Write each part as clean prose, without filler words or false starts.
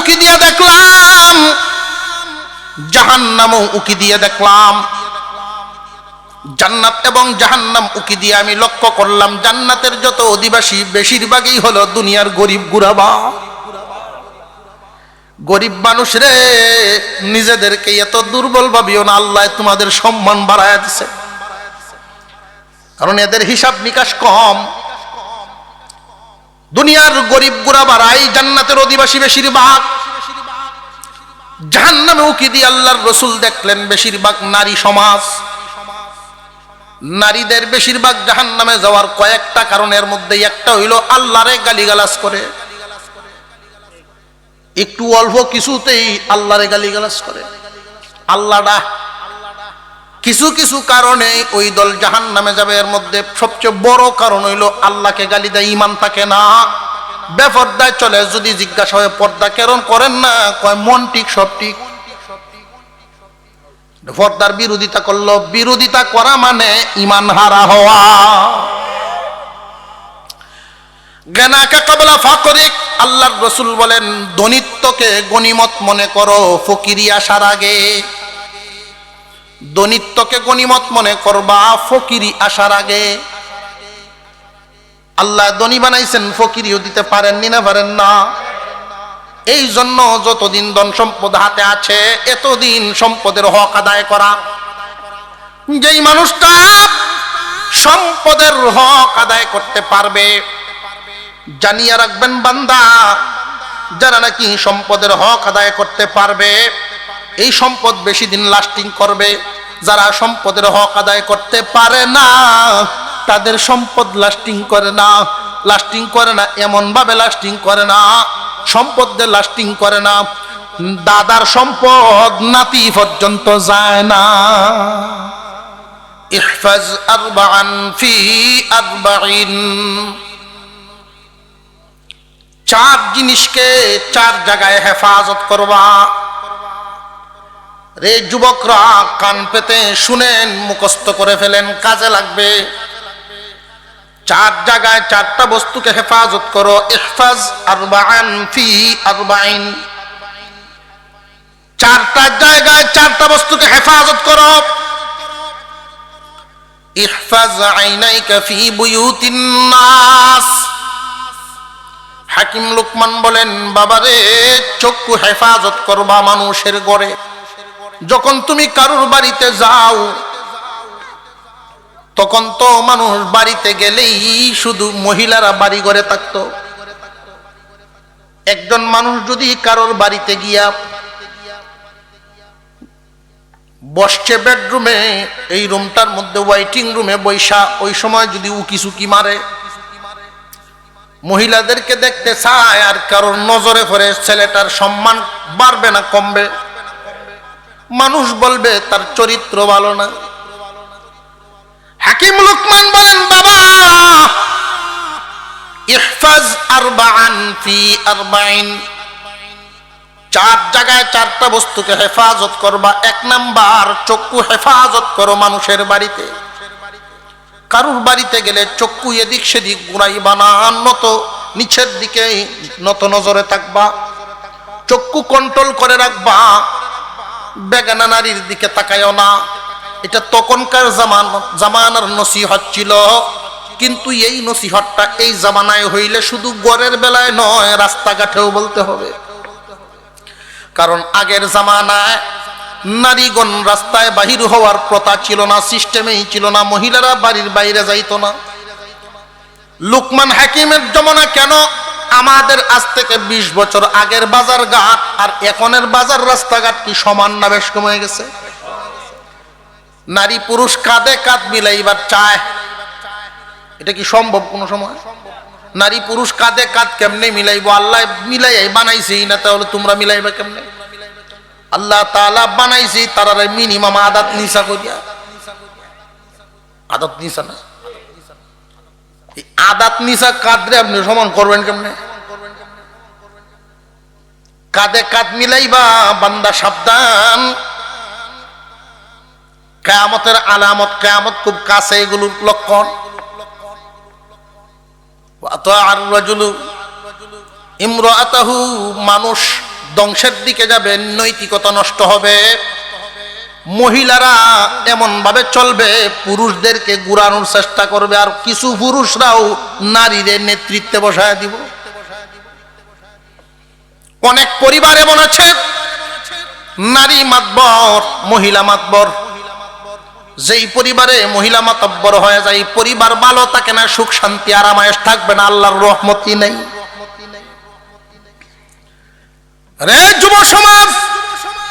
উকি দিয়ে দেখলাম, জাহান্নামও উকি দিয়ে দেখলাম। জান্নাত এবং জাহান্নাম উকি দিয়ে আমি লক্ষ্য করলাম, জান্নাতের যত অধিবাসী বেশিরভাগই হলো দুনিয়ার গরিব গুরাবা। গরিব মানুষ রে, নিজেদেরকে এত দুর্বল ভাবিও না, আল্লাহ তোমাদের সম্মান বাড়ায় দিছে, কারণ এদের হিসাব নিকাশ কম। দুনিয়ার গরিব গুরাবারাই জান্নাতের অধিবাসী বেশিরভাগ। জাহান্নামে উকি দিয়ে আল্লাহর রাসূল দেখলেন বেশিরভাগ নারী সমাজ। নারীদের বেশিরভাগ জাহান্নামে যাওয়ার কয়েকটা কারণের মধ্যে একটা হইল আল্লাহরে গালিগালাজ করে, একটু অল্প কিছুতেই আল্লাহরে গালিগালাজ করে। আল্লাহটা কিছু কিছু কারণে ওই দল জাহান্নামে যাবে। এর মধ্যে সবচেয়ে বড় কারণ হইল আল্লাহকে গালি দেয়, ঈমান থাকে না, বেপরদায় চলে। যদি জিজ্ঞাসা হয় পর্দা কেন করেন না, কয় মন ঠিক সব ঠিক। পর্দার বিরোধিতা করলো, বিরোধিতা করা মানে ঈমান হারা হওয়া। গানাকা ক্বাবলা ফাকরিক, আল্লাহর রাসূল বলেন দনিত্বকে গনিমত মনে করো ফকিরি আসার আগে। দনিত্বকে গনিমত মনে করবা ফকিরি আসার আগে। আল্লাহ ধনী বানাইছেন, ফকিরিও দিতে পারেননি না, পারেন না। এই জন্য যতদিন ধন সম্পদ হাতে আছে এতদিন সম্পদের হক আদায় করা। যেই মানুষটা সম্পদের হক আদায় করতে পারবে, জানিয়ে রাখবেন বান্দা, যারা নাকি সম্পদের হক আদায় করতে পারবে এই সম্পদ বেশি দিন লাস্টিং করবে। যারা সম্পদের হক আদায় করতে পারে না তাদের সম্পদ লাস্টিং করে না। লাস্টিং করে না এমন ভাবে লাস্টিং করে না, সম্পদের লাস্টিং করে না, দাদার সম্পদ নাতি পর্যন্ত যায় না। ইহফাজ আরবাআন ফি আরবাঈন, চার জিনিসকে চার জায়গায় হেফাজত করবা। রে যুবকরা, কান পেতে শুনেন, মুখস্থ করে ফেলেন, কাজে লাগবে। চার জায়গায় চারটা বস্তুকে হেফাজত করো। ইহফাজ আরবাআন ফি আরবাঈন, চারটা জায়গায় চারটা বস্তুকে হেফাজত করো। ইহফাজ আইনাইকা ফি বুয়ুতিন নাস, হাকিম লুকমান বলেন বাবারে চক্ষু হেফাজত করবা মানুষের ঘরে। যখন তুমি কারুর বাড়িতে যাও তখন তো মানুষ বাড়িতে গেলেই শুধু মহিলারা বাড়ি ঘরে থাকতো। একজন মানুষ যদি কারোর বাড়িতে গিয়া বসছে বেডরুমে, এই রুমটার মধ্যে ওয়াইটিং রুমে বৈশা, ওই সময় যদি উকি সুকি মারে, মহিলাদেরকে দেখতে চায় আর কারোর নজরে পড়ে, ছেলেটার সম্মান বাড়বে না কমবে? মানুষ বলবে তার চরিত্র ভালো না। হাকিম লুকমান বলেন বাবা ইহফাজ আরবাআন ফি আরবাঈন, চার জায়গায় চারটা বস্তুকে হেফাজত করবা। এক নাম্বার, চক্ষু হেফাজত করো মানুষের বাড়িতে। কারুর বাড়িতে গেলে চক্ষু এদিক সেদিক ঘুরাইবা না, নত নিচের দিকে নত নজরে থাকবা, চক্ষু কন্ট্রোল করে রাখবা, বেগানা নারীর দিকে তাকায়ও না। এটা তখনকার জামানার নসিহত ছিল, কিন্তু এই নসিহতটা এই জামানায় হইলে শুধু ঘরের বেলায় নয়, রাস্তাঘাটেও বলতে হবে। কারণ আগের জামানায় নারীগণ রাস্তায় বাহির হওয়ার প্রথা ছিল না, সিস্টেমেই ছিল না, মহিলারা বাড়ির বাইরে যাইতো না। লুকমান হাকিমের জমানা কেন, আমাদের আজ থেকে 20 বছর আগের বাজার ঘাট আর এখনের বাজার রাস্তাঘাট কি সমান না বেশ কমে গেছে? নারী পুরুষ কাঁধে কাঁধ মিলাইবার চায়, এটা কি সম্ভব কোন সময়? নারী পুরুষ কাঁধে কাঁধ কেমনে মিলাইবো? আল্লাহ মিলাই বানাইছেই না, তাহলে তোমরা মিলাইবা কেমনে? আল্লাহ তাআলা বানাইছে তারা মিনিমাম আদাত নিসা করিয়া, আদাত নিসা না, আদাত নিসা কাঁধরে আপনি সমান করবেন কেমনে? কাঁধে কাঁধ মিলাইবা বান্দা, সাবধান। কিয়ামতের আলামত, কিয়ামত খুব কাছে, এগুলোর লক্ষণ। ওয়া আতাআর রাজুলু ইমরাআতাহু, মানুষ ধ্বংসের দিকে যাবে, নৈতিকতা নষ্ট হবে। মহিলারা এমন ভাবে চলবে, পুরুষদেরকে ঘুরানোর চেষ্টা করবে, আর কিছু পুরুষরাও নারীদের নেতৃত্বে বসায় দিব। অনেক পরিবার এমন আছে, নারী মাতবর, মহিলা মাতবর। যেই পরিবারে মহিলা মাতব্বর হয়ে যায়, পরিবার ভালো থাকে না, সুখ শান্তি আরামায়েশ থাকবে না, আল্লাহর রহমতই নেই। রে যুব সমাজ,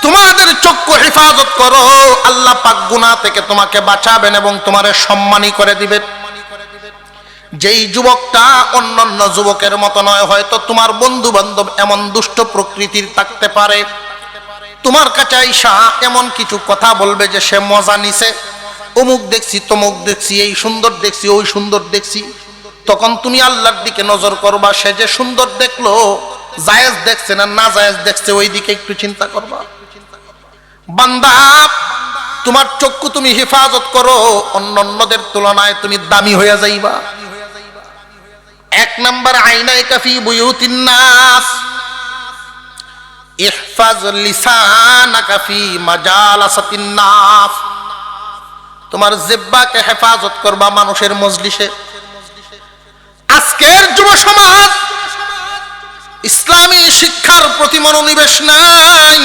তোমাদের চক্ষু হেফাজত করো, আল্লাহ পাক গুনাহ থেকে তোমাকে বাঁচাবেন এবং তোমারে সম্মানী করে দিবেন। যেই যুবকটা অন্যান্য যুবকের মতো নয়, হয়তো তোমার বন্ধু বান্ধব এমন দুষ্ট প্রকৃতির থাকতে পারে, তোমার কাছে আইসা এমন কিছু কথা বলবে যে সে মজা নিছে, অমুক দেখছি, তমুক দেখছি, এই সুন্দর দেখছি, ওই সুন্দর দেখছি। তখন তুমি আল্লাহর দিকে নজর করবা, সে যে সুন্দর দেখলো, জায়েজ দেখছে না না জায়েজ দেখছে, ওই দিকে একটু চিন্তা করবা। বান্দা, তোমার চক্ষু তুমি হেফাজত করো, অন্যান্যদের তুলনায় তুমি দামি হয়ে যাইবা। এক নাম্বার, আইনাইকা ফি বুয়ুতিন নাস, ইহফাজ লিসানাকা ফি মাজালাসাতিন নাস। তোমার জিহ্বাকে হেফাজত করবা মানুষের মজলিসে। আজকের যুব সমাজ ইসলামী শিক্ষার প্রতি মনোনিবেশ নাই।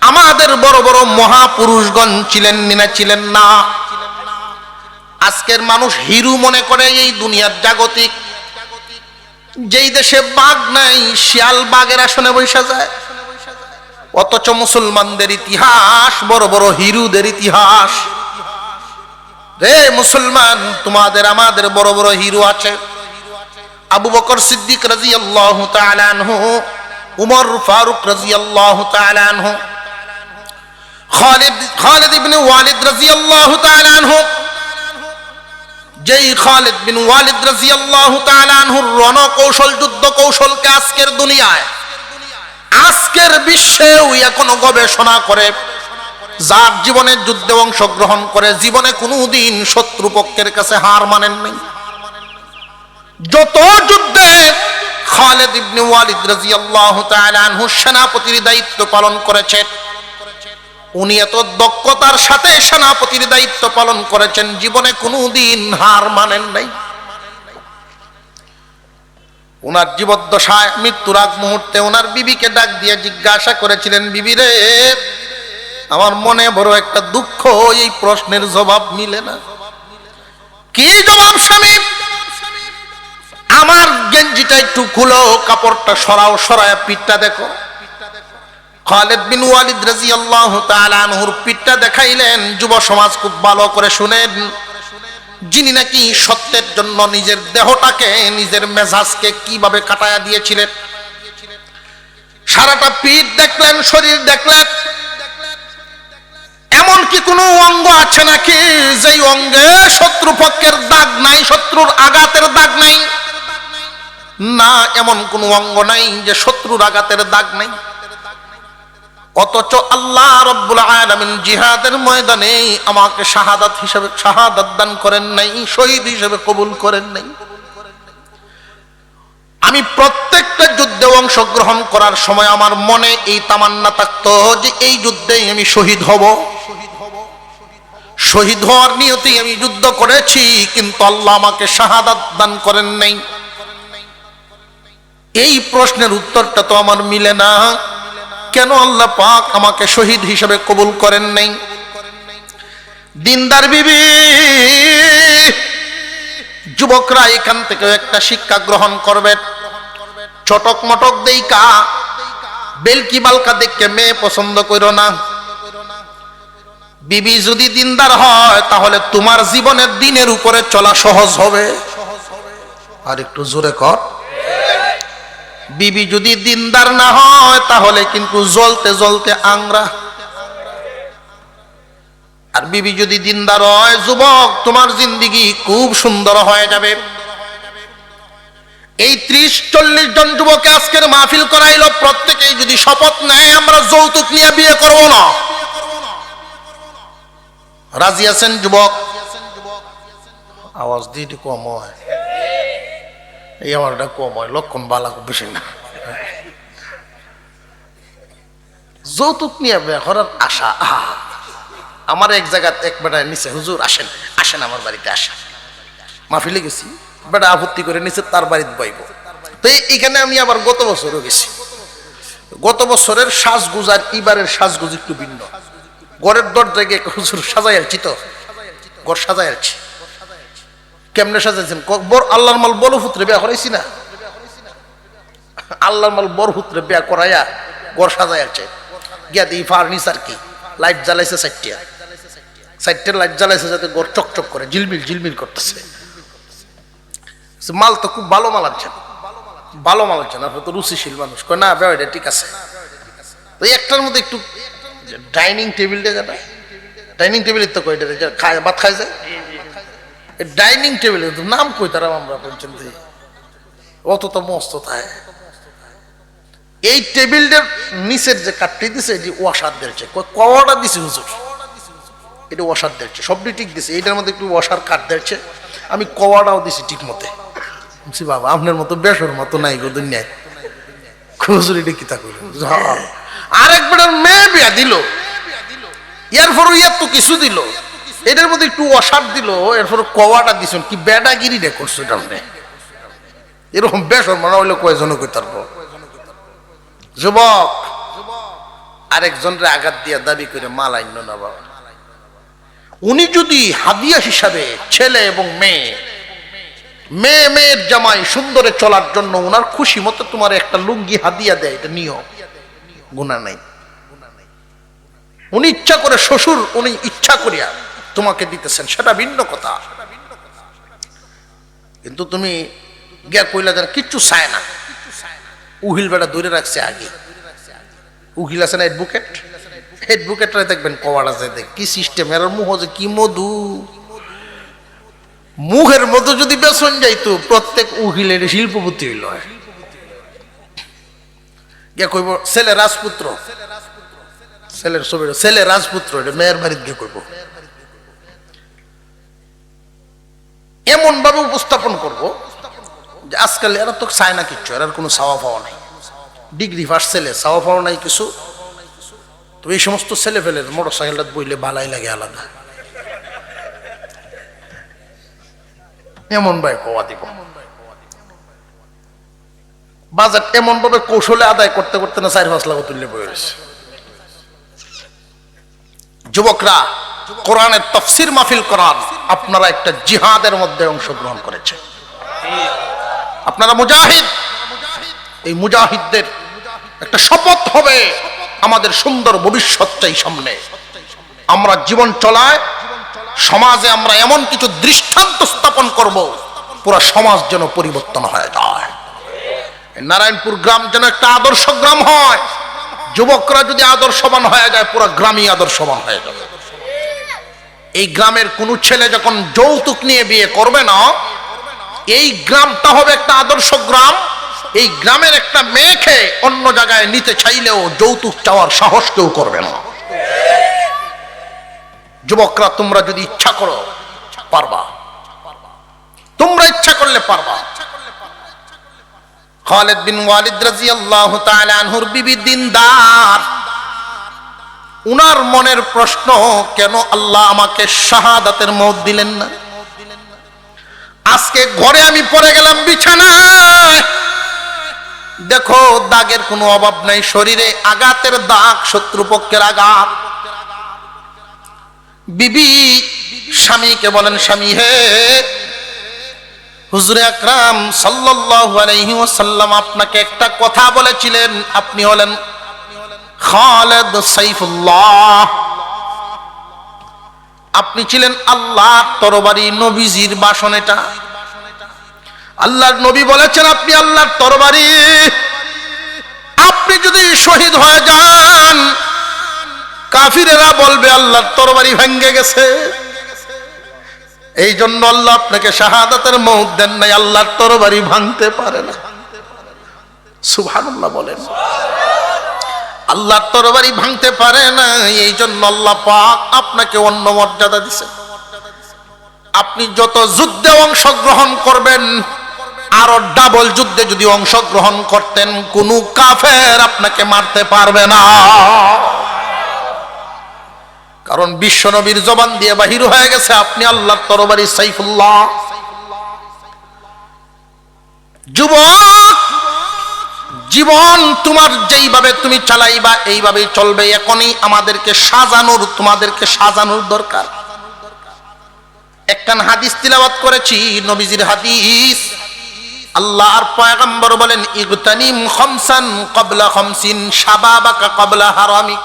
আমাদের বড় বড় মহাপুরুষগণ ছিলেন না ছিলেন না? আজকের মানুষ হিরু মনে করে এই দুনিয়ার জাগতিক। যেই দেশে বাঘ নাই, শিয়াল বাঘের আসনে বসে যায়। অথচ মুসলমানদের ইতিহাস বড় বড় হিরুদের ইতিহাস। রে মুসলমান, তোমাদের আমাদের বড় বড় হিরো আছে। আবু বকর সিদ্দিক রাদিয়াল্লাহু তাআলা আনহু, উমর ফারুক রাদিয়াল্লাহু তাআলা আনহু, খালিদ ইবনে ওয়ালিদ রাদিয়াল্লাহু তাআলা আনহু। যেই খালিদ বিন ওয়ালিদ রাদিয়াল্লাহু তাআলা আনহুর রণকৌশল, যুদ্ধ কৌশলকে আজকের দুনিয়ায়, আজকের বিশ্বেও এখনো গবেষণা করে, যার জীবনে যুদ্ধে অংশগ্রহণ করে জীবনে কোনোদিন শত্রুপক্ষের কাছে হার মানেন নাই। যত যুদ্ধে খালিদ ইবনে ওয়ালিদ রাদিয়াল্লাহু তাআলা আনহু সেনাপতির দায়িত্ব পালন করেছেন, উনি এত দক্ষতার সাথে সেনাপতির দায়িত্ব পালন করেছেন, জীবনে কোনোদিন হার মানেন নাই। ওনার জীবদ্দশায় মৃত্যুর আগ মুহূর্তে ওনার বিবিকে ডাক দিয়ে জিজ্ঞাসা করেছিলেন, বিবি রে, আমার মনে বড় একটা দুঃখ, এই প্রশ্নের জবাব মিলে না। কি জবাব স্বামী? আমার গেঞ্জিটা একটু খুলো, কাপড়টা সরাও, সরায় পিঠটা দেখো। খালিদ বিন ওয়ালিদ রাদিয়াল্লাহু তাআলা আনহুর পিঠটা দেখাইলেন। যুব সমাজ খুব ভালো করে শুনেন, যিনি নাকি সত্যের জন্য নিজের দেহটাকে, নিজের মেজাজকে কিভাবে কাটায়া দিয়েছিলেন। সারাটা পিঠ দেখলেন, শরীর দেখলেন, এমন কি কোনো অঙ্গ আছে নাকি যেই অঙ্গে শত্রুপক্ষের দাগ নাই, শত্রুর আঘাতের দাগ নাই? না, এমন কোন অঙ্গ নাই যে শত্রুর আঘাতের দাগ নাই। অথচ আল্লাহ রাব্বুল আলামিন জিহাদের ময়দানে আমাকে শাহাদাত দান করেন নাই, শহীদ হিসেবে কবুল করেন নাই। আমি প্রত্যেকটা যুদ্ধে অংশগ্রহণ করার সময় আমার মনে এই তামান্না থাকতো যে এই যুদ্ধেই আমি শহীদ হব। শহীদ হওয়ার নিয়তেই আমি যুদ্ধ করেছি, কিন্তু আল্লাহ আমাকে শাহাদাত দান করেন নাই। এই প্রশ্নের উত্তরটা তো আমার মিলে না। কেন আল্লাহ পাক আমাকে শহীদ হিসেবে কবুল করেন নাই? দিনদার বিবি, যুবকরা এখান থেকে একটা শিক্ষা গ্রহণ করবেন। চটক মটক দেইকা, বেলকি বালকা দেখে মেয়ে পছন্দ করো না। বিবি যদি দিনদার হয়, তাহলে তোমার জীবনের দিনের উপরে চলা সহজ হবে। আর একটু জোরে কর। বিবি যদি দিনদার না হয়, তাহলে কিন্তু জ্বলতে জ্বলতে আংরা। আর বিবি যদি দিনদার হয়, যুবক, তোমার জিন্দেগি খুব সুন্দর হয়ে যাবে। এই 30-40 জন যুবকে আজকের মাহফিল করাইলো, প্রত্যেকেই যদি শপথ নেয় আমরা যৌতুক নিয়ে বিয়ে করব না, রাজি আছেন যুবক? আওয়াজ দিয়ে কম হয়, এই আমারটা কম হয়, লক্ষণ বালা বেশি না। যৌতুক নিয়ে বিয়ে করার আশা, আমার এক জায়গায় এক বেটা নিচে, হুজুর আসেন আসেন আমার বাড়িতে আসেন, মাহফিলে গেছি, বেটা আপত্তি করে নিচে তার বাড়িতে বইব। তো এইখানে আমি আবার গত বছরও গেছি। গত বছরের সাজগুজ আর এবারের সাজগুজ একটু ভিন্ন। ঘরের দরজায় গিয়ে হুজুর সাজাই আলছি, তো ঘর সাজাই আলছি। কেমনে সাজাইছেন? আল্লাহর মাল বড় পুত্রে বিয়া করাইছি না, আল্লাহর মাল বড় পুত্রে বিয়া করাইয়া ঘর সাজাই আলছে। গিয়া দিই ফার্নিচার কি লাইট জ্বালাইছে, চারটে লাইট জ্বালাইছে যাতে ঘর চকচক করে, ঝিলমিল ঝিলমিল করতেছে। মাল তো খুব ভালো মাল আনছেন, ভালো মাল আনছেন, আপনি তো রুচিশীল মানুষ। কয় না বে এটা ঠিক আছে। তো একটার মধ্যে একটু ডাইনিং টেবিলটা, যেটা ডাইনিং টেবিলের তো কয়টা খায় ভাত খাই যায়, ডাইনিং টেবিল নাম কই তারা আমরা পর্যন্ত অত তো মস্ত থাকে। এই টেবিলটার নিচের যে কাঠটি দিছে এটি ওয়াশার দিয়েছে, কওয়াটা দিছে হুজুর, এটা ওয়াশার দিয়েছে, সবটি ঠিক দিছে। এইটার মধ্যে একটু ওয়াশার কাঠ দিয়েছে, আমি কওয়াটাও দিছি ঠিক মতে। বলছি বাবা আপনার মতো বেসর মতো নাই গো দুনিয়ায়, হুজুর এটা কি তা কইল। আরেক বেটার মেয়ে বিয়া দিল, এরপর ইয়ার তো কিছু দিল, এটার মধ্যে একটু ওয়াশার দিল, এরপর কওয়াটা দিছেন, কি বেডাগিরি রে করছো এটা। এরকম বেসর মানা হইলে কয়জন কই তারপর যুবক আরেকজনের আঘাত দিয়া দাবি করে মাল আইন না বাবা। উনি যদি হাদিয়া হিসাবে ছেলে এবং মেয়ের জামাই সুন্দরে চলার জন্য উনার খুশি মতো তোমার একটা লুঙ্গি হাদিয়া দেয়, এটা নিয়ম, গুনাহ নাই। উনি ইচ্ছা করে শ্বশুর, উনি ইচ্ছা করিয়া তোমাকে দিতেছেন, সেটা ভিন্ন কথা। কিন্তু তুমি গিয়া কইলা যেন কিচ্ছু চায় না, উহিল বেটা ধরে রাখছে আগে। উকিল আছে না অ্যাডভোকেটরা দেখবেন কওয়ার আছে, দেখ কি সিস্টেম, এর মুখ যে কি মধু, মুখের মধ্যে যদি বেসন যাইতো প্রত্যেক উকিলের শিল্পপতি হইল। গিয়া কইব ছেলে রাজপুত্র, ছেলের ছবি ছেলে রাজপুত্র, এটা মেয়ের বাড়িতে গিয়ে কইব। এমন ভাবে উপস্থাপন করব যে আজকাল এরা তো চায় না কিচ্ছু, এর কোনো চাওয়া পাওয়া নাই, ডিগ্রি ফার্স্ট ছেলে, চাওয়া পাওয়া নাই কিছু। তো এই সমস্ত ছেলে ফেলের মোটর সাইকেলটা বইলে ভালাই লাগে আলাদা, এমন ভাই কোয়া দিব। বাজেট এমন ভাবে কৌশলে আদায় করতে করতে না 4-5 লাখ তুললে বই রয়েছে। যুবকরা, কোরআনের তাফসীর মাহফিল করার আপনারা একটা জিহাদের মধ্যে অংশগ্রহণ করেছে, আপনারা মুজাহিদ। এই মুজাহিদদের একটা শপথ হবে, আমাদের সুন্দর ভবিষ্যৎ চাই সামনে। আমরা জীবন চলায় সমাজে আমরা এমন কিছু দৃষ্টান্ত স্থাপন করব, পুরো সমাজ যেন পরিবর্তন হয়ে যায়। নারায়ণপুর গ্রাম যেন একটা আদর্শ গ্রাম হয়। যুবকরা যদি আদর্শবান হয়ে যায়, পুরো গ্রামই আদর্শবান হয়ে যাবে। এই গ্রামের কোন ছেলে যখন যৌতুক নিয়ে বিয়ে করবে না, এই গ্রামটা হবে একটা আদর্শ গ্রাম। এই গ্রামের একটা মেয়েকে অন্য জায়গায় নিতে চাইলেও যৌতুক চাওয়ার সাহস কেউ করবে না। যুবকরা, তোমরা যদি ইচ্ছা করো পারবা, তোমরা ইচ্ছা করলে পারবা। খালিদ বিন ওয়ালিদ রাদিয়াল্লাহু তাআলা আনহুর বিবি দিনদার, উনার মনের প্রশ্ন, কেন আল্লাহ আমাকে শাহাদাতের মওত দিলেন না? আজকে ঘরে আমি পড়ে গেলাম বিছানায়, দেখো দাগের কোনো অভাব নাই, শরীরে আঘাতের দাগ, শত্রুপক্ষের আঘাত। বিবি স্বামীকে বলেন, স্বামী হে, হুজুর আকরাম সাল্লাল্লাহু আলাইহি ওয়াসাল্লাম আপনাকে একটা কথা বলেছিলেন, আপনি হলেন খালিদ সাইফুল্লাহ, আপনি ছিলেন আল্লাহর তরবারি, নবীজির বাসন এটা। আল্লাহর নবী বলেছেন আপনি আল্লাহর তরবারি, আপনি যদি শহীদ হয়ে যান কাফিরেরা বলবে আল্লাহর তরবারি ভেঙে গেছে। এই জন্য আল্লাহ আপনাকে শাহাদাতের মওত দেন নাই, আল্লাহর তরবারি ভাঙতে পারে না। সুবহানাল্লাহ বলেন। আল্লাহর তরবারি ভাঙতে পারে না, এই জন্য আল্লাহ পাক আপনাকে অন্য মর্যাদা দিয়েছেন। আপনি যত যুদ্ধে অংশগ্রহণ করবেন আরো ডাবল যুদ্ধে যদি অংশগ্রহণ করতেন, কোনো কাফের আপনাকে মারতে পারবে না। কারণ বিশ্বনবীর জবান দিয়ে বাহির হয়ে গেছে আপনি আল্লাহর তরবারি সাইফুল্লাহ। যুবক, জীবন তোমার যেইভাবে তুমি চালাইবা এইভাবেই চলবে। এখনই আমাদেরকে সাজানোর, তোমাদেরকে সাজানোর দরকার। একখান হাদিস তিলাওয়াত করেছি, নবীজির হাদিস। আল্লাহর পয়গম্বর বলেন, ইগতানিম খামসান ক্বাবলা খামসিন শাবাবাকা ক্বাবলা হারামিক।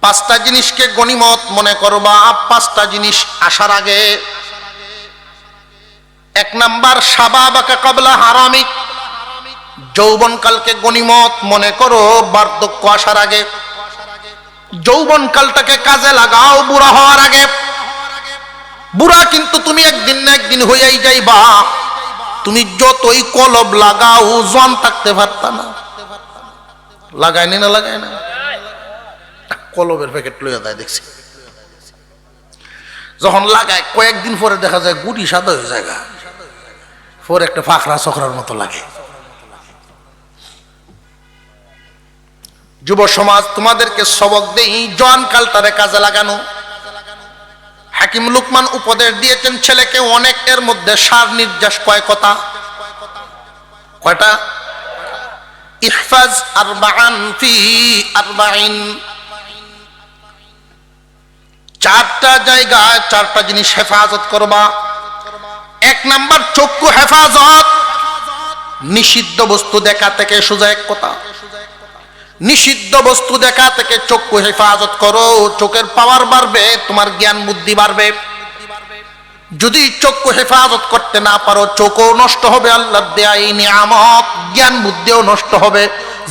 পাঁচটা জিনিসকে গনিমত মনে করবা, পাঁচটা জিনিস আসার আগে। এক নাম্বার, শাবাবাকা ক্বাবলা হারামিক, যৌবনকালকে গনিমত মনে করো বার্ধক্য আসার আগে। যৌবনকালটাকে কাজে লাগাও বুড়া হওয়ার আগে। বুড়া কিন্তু তুমি একদিন না একদিন হইয়াই যাইবা। তুমি যতই কলব লাগাও জন থাকতে পারতা না। লাগায়নি না? লাগায় না? কলবের প্যাকেট লইয়া দেয় দেখছি, যখন লাগায় কয়েকদিন পরে দেখা যায় গুটি সাদা হয়ে যায়, পরে একটা ফাঁকড়া চকরার মতো লাগে। যুব সমাজ, তোমাদেরকে সবক দেই জোয়ান কালটারে কাজে লাগানো। হাকিম লুকমান উপদেশ দিয়েছেন ছেলেকে অনেক। এর মধ্যে সার নির্যাস কয়টা? ইহফাজ আরবাআন ফি আরবাইন। চারটা জায়গায় চারটা জিনিস হেফাজত করবা। এক নাম্বার, চক্ষু হেফাজত। নিষিদ্ধ বস্তু দেখা থেকে, সোজা এক কথা, নিষিদ্ধ বস্তু দেখা থেকে চক্ষু হেফাজত করো। চোখের পাওয়ার বাড়বে, তোমার জ্ঞান বুদ্ধি বাড়বে। যদি চক্ষু হেফাজত করতে না পারো, চোখও নষ্ট হবে, আল্লাহর দেয়া এই নিয়ামত, জ্ঞান বুদ্ধিও নষ্ট হবে।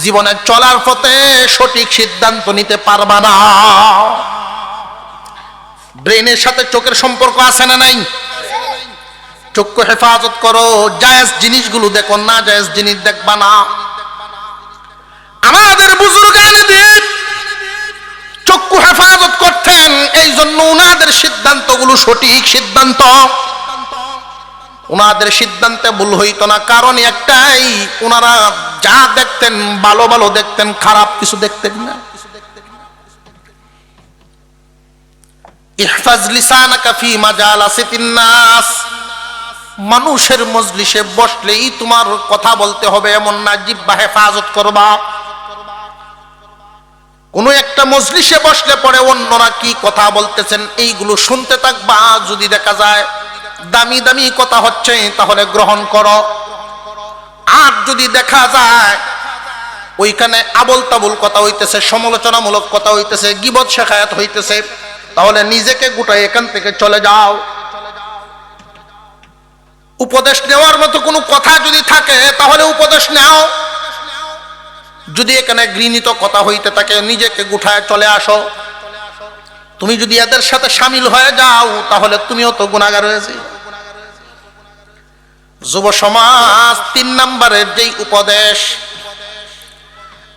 জীবনে চলার পথে সঠিক সিদ্ধান্ত নিতে পারবা না। ব্রেনের সাথে চোখের সম্পর্ক আছে না নাই? চক্ষু হেফাজত করো, জায়েজ জিনিসগুলো দেখো, না জায়েজ জিনিস দেখবা না। আমাদের বুজুর্গাইনে দিন চক্ষু হেফাজত করতেন, এই জন্য ওনাদের সিদ্ধান্তগুলো সঠিক সিদ্ধান্ত। ওনাদের সিদ্ধান্তে ভুল হইতো না, কারণ একটাই, ওনারা যা দেখতেন ভালো ভালো দেখতেন, খারাপ কিছু দেখতেন না। ইহফাজ লিসানাকা ফি মাজালাসিতিন নাস। মানুষের মজলিসে বসলেই তোমার কথা বলতে হবে এমন না, জিহ্বা হেফাজত করবা। কোন একটা মজলিসে বসলে পরে অন্যরা কি কথা বলতেছেন এইগুলো শুনতে থাকবা। যদি দেখা যায় দামি দামি কথা হচ্ছে তাহলে গ্রহণ করো। আর যদি দেখা যায় ওইখানে আবল তাবুল কথা হইতেছে, সমালোচনামূলক কথা হইতেছে, গীবত শেখায়াত হইতেছে, তাহলে নিজেকে গুটাই এখান থেকে চলে যাও। উপদেশ নেওয়ার মতো কোনো কথা যদি থাকে তাহলে উপদেশ নাও। যদি এখানে ঘৃণিত কথা হইতে থাকে নিজেকে গুঠায় চলে আসো। তুমি যদি এদের সাথে শামিল হয়ে যাও তাহলে তুমিও তো গুনাহগার হয়েছে। যুব সমাজ, ৩ নম্বরের যেই উপদেশ,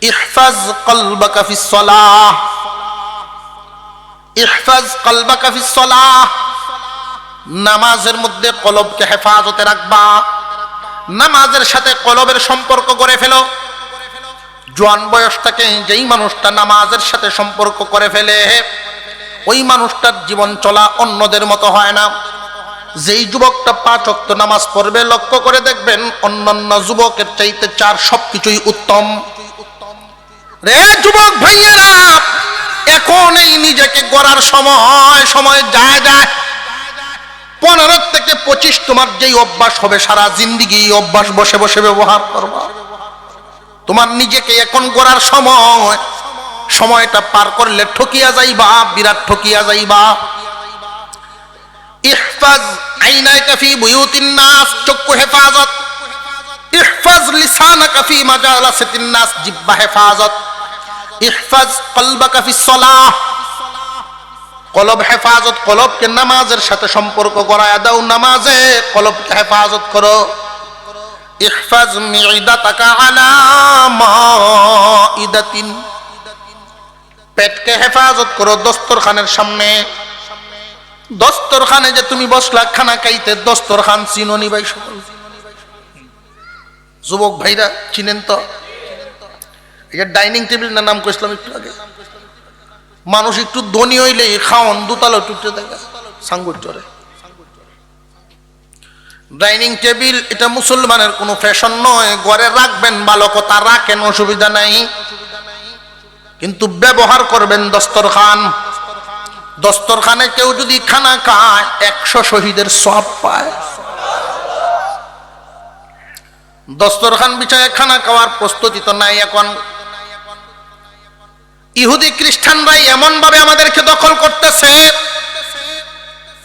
ইহফাজ কলবাকা ফিস সালাহ। ইহফাজ কলবাকা ফিস সালাহ, নামাজের মধ্যে কলবকে হেফাজতে রাখবা। নামাজের সাথে কলবের সম্পর্ক করে ফেলো। জোয়ান বয়সটাকে যেই মানুষটা নামাজের সাথে সম্পর্ক করে ফেলে, ওই মানুষটার জীবন চলা অন্যদের মতো হয় না। যেই যুবকটা 5 ওয়াক্ত নামাজ পড়বে, লক্ষ্য করে দেখবেন অন্যান্য যুবকের চাইতে 4 সবকিছুই উত্তম। রে যুবক ভাইয়েরা, এখন এই নিজেকে গড়ার সময় যায় যায়। 15 থেকে 25 তোমার যেই অভ্যাস হবে সারা জিন্দেগি এই অভ্যাস বসে বসে ব্যবহার করবা। তোমার নিজেকে এখন গড়ার সময়টা পার করলে ঠকিয়া যাইবা, বিরাট ঠকিয়া যাইবা। ইহফাজ আইনাকা ফি বুয়ুতিন নাস, চক্ষু হেফাজত। ইহফাজ লিসানাকা ফি মাজালাসিতিন নাস, জিহ্বা হেফাজত। ইহফাজ কলবাকা ফিস সালাহ, কলব হেফাজত। কলবকে নামাজের সাথে সম্পর্ক করায় দাও, নামাজে কলবকে হেফাজত করো। ইহফাজ মিদাতাকা আলা মাইদাতিন, পেটকে হেফাজত করো দস্তরখানের সামনে। দস্তরখানে যে তুমি বসলা খানা খাইতে, দস্তরখান চিনোনি ভাই সকল? যুবক ভাইরা চিনেন তো, এটা ডাইনিং টেবিল না নাম কইছিলাম একটু আগে। মানুষ একটু ধনী হইলে খাওয়ান দুতলা টুটে দেখা সাঙ্গুচরে। ডাইনিং টেবিল এটা মুসলমানের কোনো ফ্যাশন নয়, ঘরে রাখবেন ভালো কথা, রাখেন অসুবিধা নাই, কিন্তু ব্যবহার করবেন দস্তরখান। দস্তরখানে কেউ যদি খানা খায় 100 শহীদের সওয়াব পায়। দস্তরখান বিছায় খানা খাওয়ার প্রস্তুতি তো নাই এখন। ইহুদি খ্রিস্টানরা এমন ভাবে আমাদেরকে দখল করতেছে,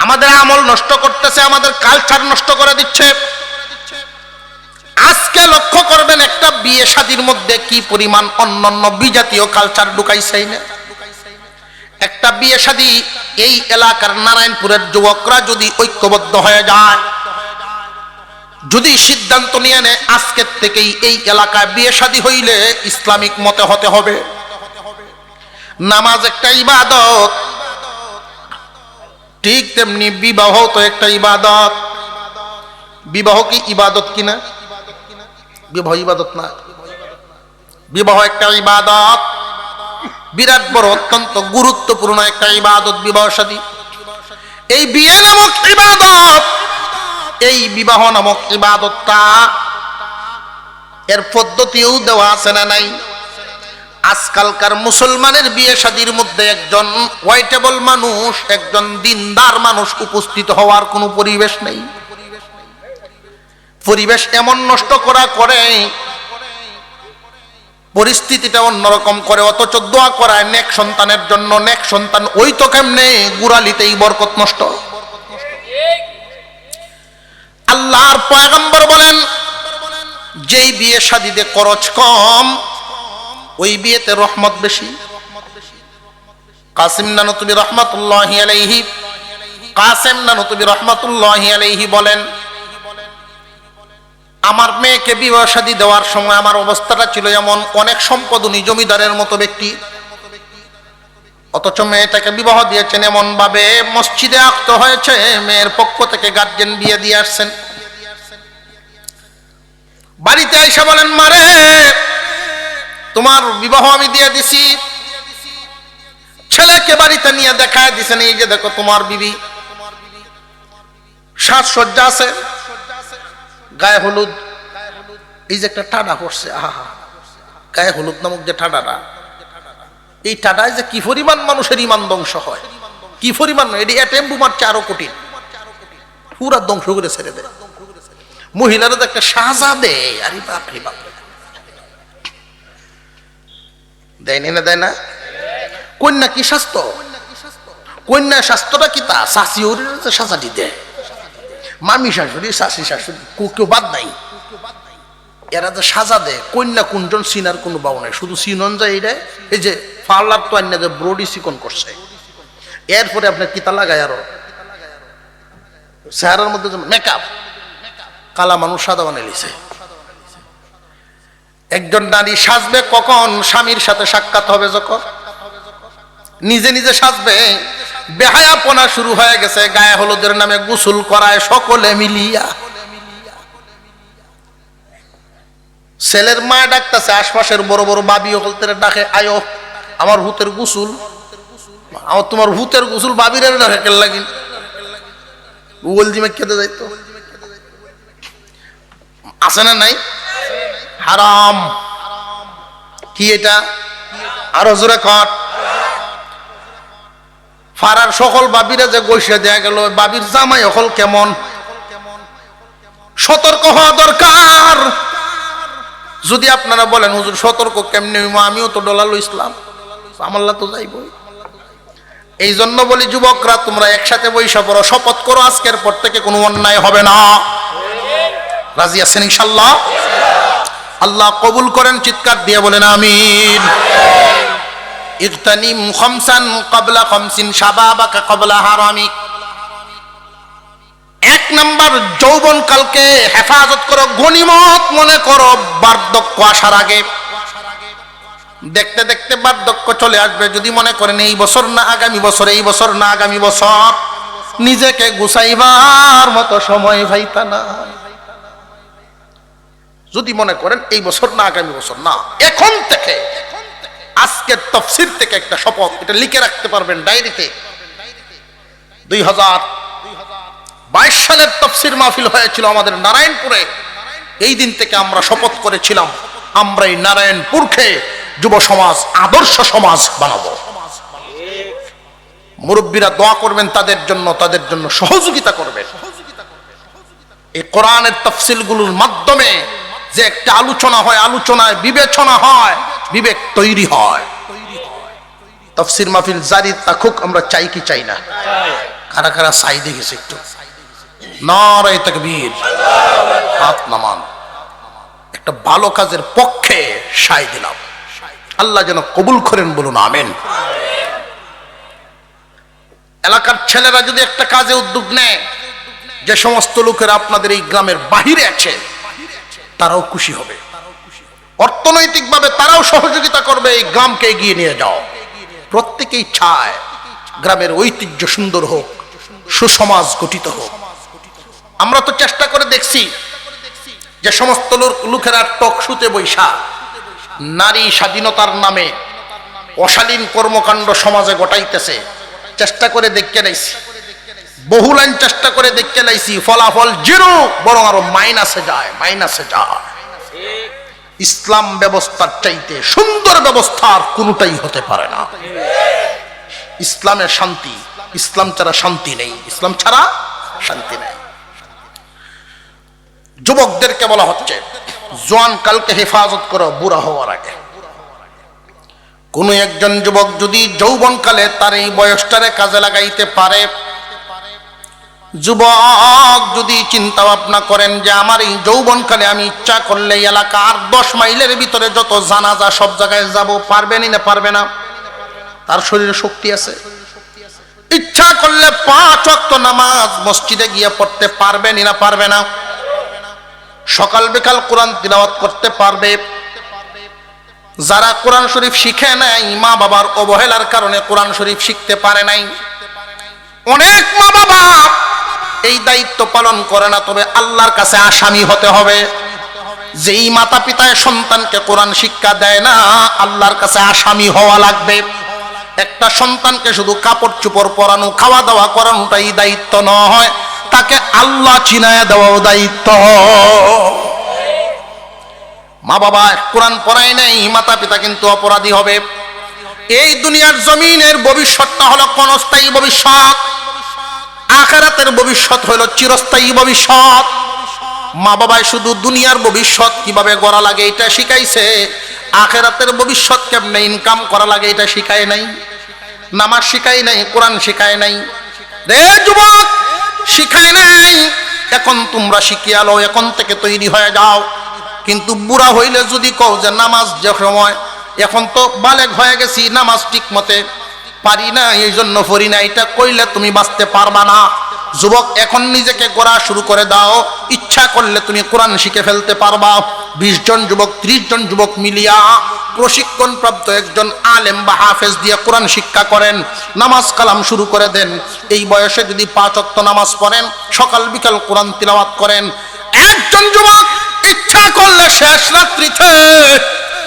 আমাদের আমল নষ্ট করতেছে, আমাদের কালচার নষ্ট করে দিচ্ছে। আজকে লক্ষ্য করবেন একটা বিয়ে শাদীর মধ্যে কি পরিমাণ অন্যান্য বিজাতীয় কালচার ঢুকাইছে না। একটা বিয়ে শাদী এই এলাকার নারায়ণপুরের যুবকরা যদি ঐক্যবদ্ধ হয়ে যায়, যদি সিদ্ধান্ত নিয়ে নেয় আজকের থেকেই এই এলাকায় বিয়ে শাদী হইলে ইসলামিক মতে হতে হবে। নামাজ একটা ইবাদত, ঠিক তেমনি বিবাহ তো একটা ইবাদত। বিবাহ কি ইবাদত কিনা? বিবাহ ইবাদত না, বিবাহ একটা ইবাদত, বিরাট বড় অত্যন্ত গুরুত্বপূর্ণ একটা ইবাদত বিবাহ শাদী। এই বিয়ে নামক ইবাদত, এই বিবাহ নামক ইবাদতটা এর পদ্ধতিও দেওয়া আছে না নাই? আজকালকার মুসলমানের বিয়ে শাদীর মধ্যে একজন ওয়াইটেবল মানুষ, একজন দিনদার মানুষ উপস্থিত হওয়ার কোনো পরিবেশ নেই। পরিবেশ এমন নষ্ট করে, পরিস্থিতিটা অন্যরকম করে, অথচ দোয়া করায় নেক সন্তানের জন্য। নেক সন্তান ওই তো কেমনে গুড়ালিতেই বরকত নষ্ট। আল্লাহর পয়গম্বর বলেন, যেই বিয়ে শাদীতে খরচ কম ওই বিয়েতে রহমত বেশি। কাসিম নানুতুবি রহমাতুল্লাহি আলাইহি, কাসিম নানুতুবি রহমাতুল্লাহি আলাইহি বলেন, আমার মেয়েকে বিবাহ শাদী দেওয়ার সময় আমার অবস্থাটা ছিল এমন, অনেক সম্পদনী জমিদারের মতো ব্যক্তি, অথচ মেয়েটাকে বিবাহ দিয়েছেন এমন ভাবে মসজিদে আক্ত হয়েছে, মেয়ের পক্ষ থেকে গার্জেন বিয়ে দিয়ে আসছেন। বাড়িতে আইসা বলেন, মারে তোমার বিবাহ আমি দিয়ে দিছি। ছেলেকে বাড়িতে নিয়ে দেখায় দিছেন, এই যে দেখো তোমার বিবি, সাজসজ্জা আছে, গায়ে হলুদ, এই যে একটা টাডা পড়ছে, আহা, গায়ে হলুদ নামক যে টাডাটা, এই টাডায় যে কি পরিমাণ মানুষের ইমান ধ্বংস হয়, কি পরিমাণ, এটি অ্যাটেম বোমার 4 কোটি পুরা ধ্বংস করে ছেড়ে দেয়। মহিলারা তো একটা সাজা দেয়, আরে বাপ রে বাপ, দেয় না দেয় না? কন্যা কি স্বাস্থ্য, কন্যা স্বাস্থ্যটা কি তা শাশুড়ি সাজাটি দেয়, মামি শাশুড়ি, শাশি শাশুড়ি, কেউ বাদ নাই, এরা যে সাজা দেয়। কন্যা কোনজন সিনার কোনো বাউ নাই, শুধু সিনন যায় এইটা, এই যে পার্লার তো আন্না যে ব্রডি চিকন করছে, এরপরে আপনার কিতা লাগায় আরো চেহারার মধ্যে মেকআপ, কালা মানুষ সাদা বানিয়ে লিছে। একজন নারী সাজবে কখন? স্বামীর সাথে সাক্ষাৎ হবে যখন, নিজে নিজে সাজবে। বেহায়াপনা শুরু হয়ে গেছে, গায়ে হলুদের নামে গোসল করায় সকলে মিলিয়া। ছেলের মা ডাকতেছে, আশপাশের বড় বড় বাবি হলতের ডাকে, আয়ো আমার ভূতের গোসল, আমার তোমার ভূতের গোসল বাবির ডাকে লাগিন উগল জিমে খেতে যাইতো, আছে না নাই? হারাম। কি এটা? আরো জোরে কর। ফারার সকল বাবিরা যে গৈসা দেয়া গেল, বাবির জামাই হল কেমন, সতর্ক হওয়া দরকার। যদি আপনারা বলেন হুজুর সতর্ক কেমনে, আমিও তো ডলালো ইসলাম, আমাল্লা তো যাইবই। এই জন্য বলি যুবকরা, তোমরা একসাথে বৈশা পড়ো, শপথ করো আজকের পর থেকে কোনো অন্যায় হবে না। রাজি আছেন ইনশাআল্লাহ? আল্লাহ কবুল করেন, চিৎকার দিয়ে বলেন আমিন। ইগতানিম খামসান ক্বাবলা খামসিন শাবাবাকা ক্বাবলা হারামিক। 1 নাম্বার, যৌবন কালকে হেফাজত করো, গনিমত মনে করো বার্ধক্য আসার আগে। দেখতে দেখতে বার্ধক্য চলে আসবে, যদি মনে করেন এই বছর না আগামী বছর, এই বছর না আগামী বছর, নিজেকে গুছাইবার মতো সময় পাইতা না। যদি মনে করেন এই বছর না আগামী বছর না, এখন থেকে আজকের তাফসীর থেকে একটা শপথ, এটা লিখে রাখতে পারবেন ডায়েরিতে। 2022 সালের তাফসীর মাহফিল হয়েছিল আমাদের নারায়ণপুরে। এই দিন থেকে আমরা শপথ করেছিলাম আমরা এই নারায়ণপুরকে যুব সমাজ আদর্শ সমাজ বানাবো। মুরব্বীরা দোয়া করবেন তাদের জন্য সহযোগিতা করবেন। এই কোরআনের তাফসীরগুলোর মাধ্যমে যে একটা আলোচনা হয়, আলোচনায় বিবেচনা হয়, বিবেক তৈরি হয়। তাফসীর মাহফিল জারি থাকুক, আমরা চাই কি চাই না? কারা কারা চাই দেখেছে একটু নারায়ে তাকবীর, হাত নামান। একটা ভালো কাজের পক্ষে সাই দিলাম, আল্লাহ যেন কবুল করেন, বলুন আমিন। এলাকার ছেলেরা যদি একটা কাজে উদ্যোগ নেয়, যে সমস্ত লোকেরা আপনাদের এই গ্রামের বাহিরে আছে তারাও খুশি হবে, অর্থনৈতিকভাবে তারাও সহযোগিতা করবে, এই গ্রামকে এগিয়ে নিয়ে যাও। প্রত্যেকেই চায় গ্রামের ঐতিহ্য সুন্দর হোক, সুসমাজ গঠিত হোক। আমরা তো চেষ্টা করে দেখছি যে সমস্ত লোকেরা টকশুতে বৈশা নারী স্বাধীনতার নামে অশালীন কর্মকাণ্ড সমাজে ঘটাইতেছে, চেষ্টা করে দেখতে নাইছি, বহু লাইন চেষ্টা করে দেখতে নাইছি, ফলাফল জিরো, বরং আরো মাইনাসে যায়। ইসলাম ব্যবস্থার চাইতে সুন্দর ব্যবস্থার কোনটাই হতে পারে না। ইসলামের শান্তি, ইসলাম ছাড়া শান্তি নেই, ইসলাম ছাড়া শান্তি নেই। যুবকদেরকে বলা হচ্ছে জোয়ান কালকে হেফাজত করো বুড়া হওয়ার আগে। কোন একজন যুবক যদি যৌবনকালে তার এই বয়সটারে কাজে লাগাইতে পারে, যুবক যদি চিন্তা ভাবনা করেন যে আমার এই যৌবনকালে আমি ইচ্ছা করলে এলাকা 8-10 মাইলের ভিতরে যত জানাজা সব জায়গায় যাব, পারবেনই না? পারবে না। তার শরীরে শক্তি আছে, ইচ্ছা করলে 5 ওয়াক্ত নামাজ মসজিদে গিয়ে পড়তে পারবেনই না? পারবে না। সকাল বিকাল কোরআন তিলাওয়াত করতে পারবে। যারা কোরআন শরীফ শিখে নাই, মা বাবার অবহেলার কারণে কোরআন শরীফ শিখতে পারে নাই, অনেক মা বাবা এই দায়িত্ব পালন করে না, তবে আল্লাহর কাছে আসামি হতে হবে। যেই মাতা পিতায় সন্তানকে কোরআন শিক্ষা দেয় না, আল্লাহর কাছে আসামি হওয়া লাগবে। একটা সন্তানকে শুধু কাপড় চোপড় পরানো, খাওয়া দাওয়া করানোটাই দায়িত্ব নয়, তাকে আল্লাহ চিনায় দেওয়াও দায়িত্ব। মা বাবা কোরআন পড়ায় নাই, মাতা পিতা কিন্তু অপরাধী হবে। এই দুনিয়ার জমিনের ভবিষ্যৎটা হলো ক্ষণস্থায়ী ভবিষ্যৎ, আখিরাতের ভবিষ্যৎ হলো চিরস্থায়ী ভবিষ্যৎ। মা বাবাই শুধু দুনিয়ার ভবিষ্যৎ কিভাবে গড়া লাগে এটা শিখাইছে, আখিরাতের ভবিষ্যৎ কেমনে ইনকাম করা লাগে এটা শিখায় নাই। নামাজ শিখায় নাই, কোরআন শিখায় নাই রে যুবক, শিখায় নাই। এখন তোমরা শিখিয়া লও, এখন থেকে তৈরি হয়ে যাও। কিন্তু বুড়া হইলে যদি কও যে নামাজ যে সময়, এখন তো বালেগ হয়ে গেছি, নামাজ ঠিক মতে পারি না, এই জন্য পড়ি না, এটা কইলে তুমি বাঁচতে পারবা না। যুবক এখন নিজেকে গড়া শুরু করে দাও, ইচ্ছা করলে তুমি কোরআন শিখে ফেলতে পারবা। 20 জন যুবক 30 জন যুবক মিলিয়া প্রশিক্ষণ প্রাপ্ত একজন আলেম বা হাফেজ দিয়ে কোরআন শিক্ষা করেন, নামাজ কালাম শুরু করে দেন। এই বয়সে যদি 5 ওয়াক্ত নামাজ পড়েন, সকাল বিকাল কোরআন তিলাওয়াত করেন, একজন যুবক ইচ্ছা করলে শেষ রাত্রিতে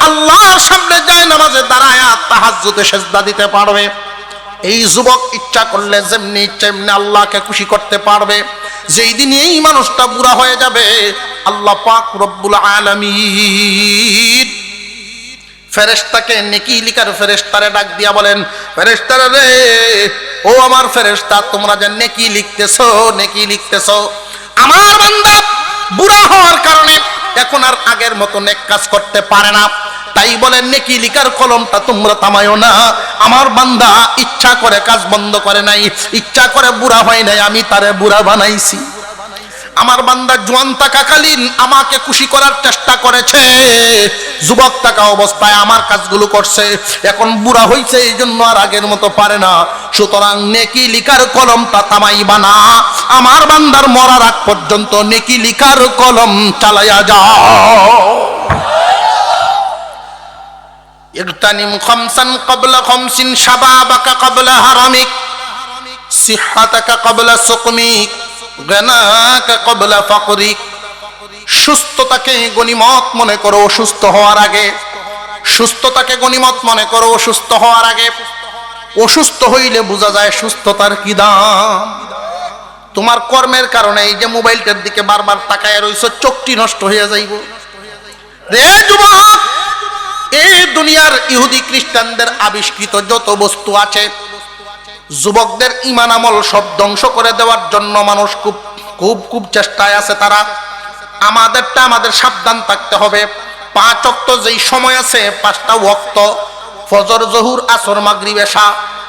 আল্লাহর সামনে যায় নামাজে দাঁড়ায় তাহাজ্জুদে সিজদা দিতে পারবে। এই যুবক ইচ্ছা করলে যেমনি ইচ্ছা এমনি আল্লাহকে খুশি করতে পারবে। যেই দিন এই মানুষটা বুড়া হয়ে যাবে, আল্লাহ পাক রব্বুল আলামিন ফেরেশতাকে নেকি লিখার ফেরেশতারে ডাক দিয়া বলেন, ফেরেশতারা রে, ও আমার ফেরেশতা, তোমরা যে নেকি লিখতেছো, আমার বান্দা বুড়া হওয়ার কারণে এখন আর আগের মতো নেক কাজ করতে পারে না, তাই বলেন নেকি লিখার কলমটা তোমরা থামায়ো না। আমার বান্দা ইচ্ছা করে কাজ বন্ধ করে নাই, ইচ্ছা করে বুড়া হয় নাই, আমি তারে বুড়া বানাইছি। আমার বান্দা জোয়ান থাকাকালীন আমাকে খুশি করার চেষ্টা করেছে, যুবক থাকা অবস্থায় আমার কাজগুলো করছে, এখন বুড়া হইছে এই জন্য আর আগের মতো পারে না। সুতরাং নেকি লিখার কলমটা থামাইবা না, আমার বান্দার মরার আগ পর্যন্ত নেকি লিখার কলম চালাইয়া যাও। ইগতানিম খামসান ক্বাবলা খামসিন, শাবাবাকা ক্বাবলা হারামিক, সিহহাতাকা ক্বাবলা সুকমিক, গানাকা ক্বাবলা ফাকরিক। সুস্থতাকে গনিমত মনে করো অসুস্থ হওয়ার আগে। সুস্থতাকে গনিমত মনে করো অসুস্থ হওয়ার আগে। অসুস্থ হইলে বোঝা যায় সুস্থতার কি দাম। তোমার কর্মের কারণে এই যে মোবাইলটার দিকে বারবার তাকায় রইছো, চোখটি নষ্ট হয়ে যাইব। রে যুবক, এই দুনিয়ার ইহুদি খ্রিস্টানদের আবিষ্কৃত যত বস্তু আছে, যুবকদের ঈমান আমল সব ধ্বংস করে দেওয়ার জন্য মানুষ খুব খুব খুব চেষ্টায় আছে। তারা আমাদেরটা আমাদের সাবধান থাকতে হবে। 5 ওয়াক্ত যেই সময় আছে, 5টা ওয়াক্ত ফজর, জোহর, আসর, মাগরিব, এশা,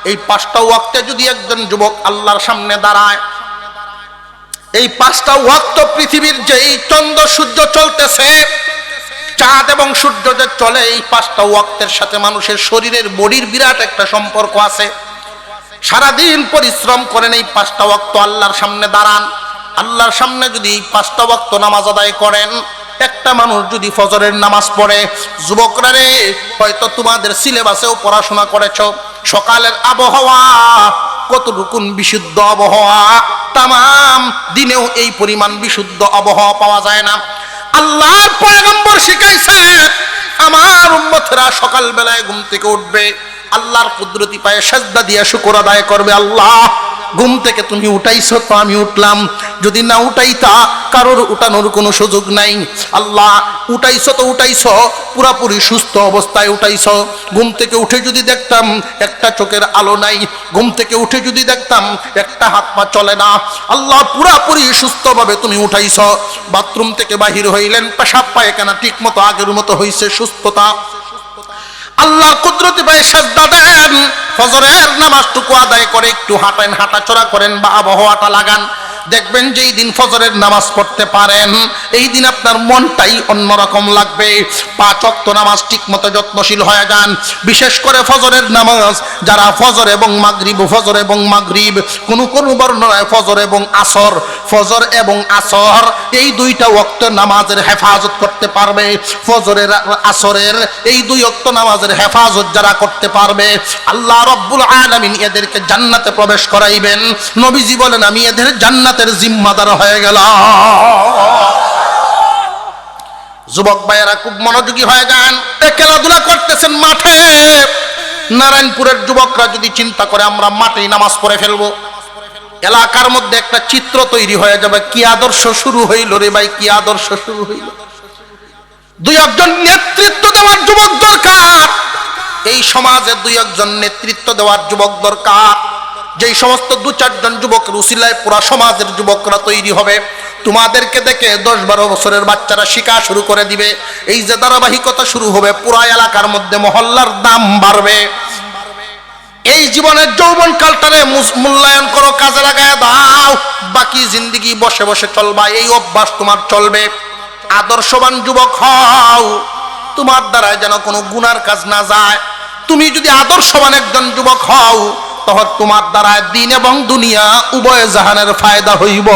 এই 5টা ওয়াক্তে যদি একজন যুবক আল্লাহর সামনে দাঁড়ায়, এই 5টা ওয়াক্ত পৃথিবীর যেই চন্দ্র সূর্য চলতেছে, চাঁদ এবং সূর্য যে চলে, এই 5টা ওয়াক্তের সাথে মানুষের শরীরের বডির বিরাট একটা সম্পর্ক আছে। সারাদিন পরিশ্রম করেন, এই 5টা ওয়াক্ত আল্লাহর সামনে দাঁড়ান। আল্লাহর সামনে যদি এই 5টা ওয়াক্ত নামাজ আদায় করেন, একটা মানুষ যদি ফজরের নামাজ পড়ে, যুবকরা রে, হয়তো তোমাদের সিলেবাসেও পড়াশোনা করেছো, সকালের আবহাওয়া কতটুকুন বিশুদ্ধ আবহাওয়া, তামাম দিনেও এই পরিমাণ বিশুদ্ধ আবহাওয়া পাওয়া যায় না। আল্লাহর পয়গম্বর শিখাইছে, আমার উম্মতরা সকাল বেলায় ঘুম থেকে উঠবে, আল্লাহর কুদরতি পায়ে সাজদা দিয়ে শুকর আদায় করবে। আল্লাহ, ঘুম থেকে তুমি উঠাইছো তো আমি উঠলাম, যদি না উঠাইতা কারোর উঠানোর কোনো সুযোগ নাই। আল্লাহ, উঠাইছো তো উঠাইছো, পুরাপুরি সুস্থ অবস্থায় উঠাইছো। ঘুম থেকে উঠে যদি দেখতাম একটা চোখের আলো নাই, ঘুম থেকে উঠে যদি দেখতাম একটা হাত পা চলে না, আল্লাহ পুরাপুরি সুস্থভাবে তুমি উঠাইছো। বাথরুম থেকে বাহির হইলেন, পেশাব পায়খানা ঠিক মতো আগের মতো হইছে, সুস্থতা। আল্লাহ কুদরতি পায়ে সাজদা দেন, ফজরের নামাজটুকু আদায় করে একটু হাঁটেন, হাঁটাচড়া করেন বা আবহাওয়াটা লাগান, দেখবেন যে এই দিন ফজরের নামাজ পড়তে পারেন, এই দিন আপনার মনটাই অন্যরকম লাগবে। 5 ওয়াক্ত নামাজ ঠিক মতো যত্নশীল হয়ে যান। বিশেষ করে ফজরের নামাজ, যারা ফজর এবং মাগরিব, ফজর এবং মাগরিব, কোন বর্ণনায় ফজর এবং আসর, ফজর এবং আসর এই 2টা ওয়াক্ত নামাজের হেফাজত করতে পারবে, ফজরের আসরের এই 2 ওয়াক্ত নামাজের হেফাজত যারা করতে পারবে, আল্লাহ রব্বুল আলামিন এদেরকে জান্নাতে প্রবেশ করাইবেন। নবীজি বলেন, আমি এদের জান্নাতের জিম্মাদার হয়ে গেলাম। যুবক ভাইয়েরা খুব মনোযোগী হয়ে যান। খেলাধুলা করতেছেন মাঠে, নারায়ণপুরের যুবকরা যদি চিন্তা করে আমরা মাঠেই নামাজ পড়ে ফেলবো, এলাকার মধ্যে একটা চিত্র তৈরি হয়ে যাবে। কি আদর্শ শুরু হইল রে ভাই, কি আদর্শ শুরু হইল। 2-1 নেতৃত্ব দেওয়ার যুবক দরকার। এই সমাজে 2-1 নেতৃত্ব দেওয়ার যুবক দরকার। যেই সমস্ত 2-4 জন যুবকের উসিলায় পুরা সমাজের যুবকরা তৈরি হবে। তোমাদেরকে দেখে 10-12 বছরের বাচ্চারা শিক্ষা শুরু করে দিবে। এই যে ধারাবাহিকতা শুরু হবে, পুরা এলাকার মধ্যে মহল্লার দাম বাড়বে। এই জীবনের যৌবন কালটারে মূল্যায়ন করো, কাজে লাগায় দাও, বাকি জিন্দেগি বসে বসে চলবা, এই অভ্যাস তোমার চলবে। আদর্শবান যুবক হও, তোমার দ্বারা যেন কোনো গুনার কাজ না যায়। তুমি যদি আদর্শবান একজন যুবক হও, তখন তোমার দ্বারা দিন এবং দুনিয়া উভয় জাহানের ফায়দা হইব।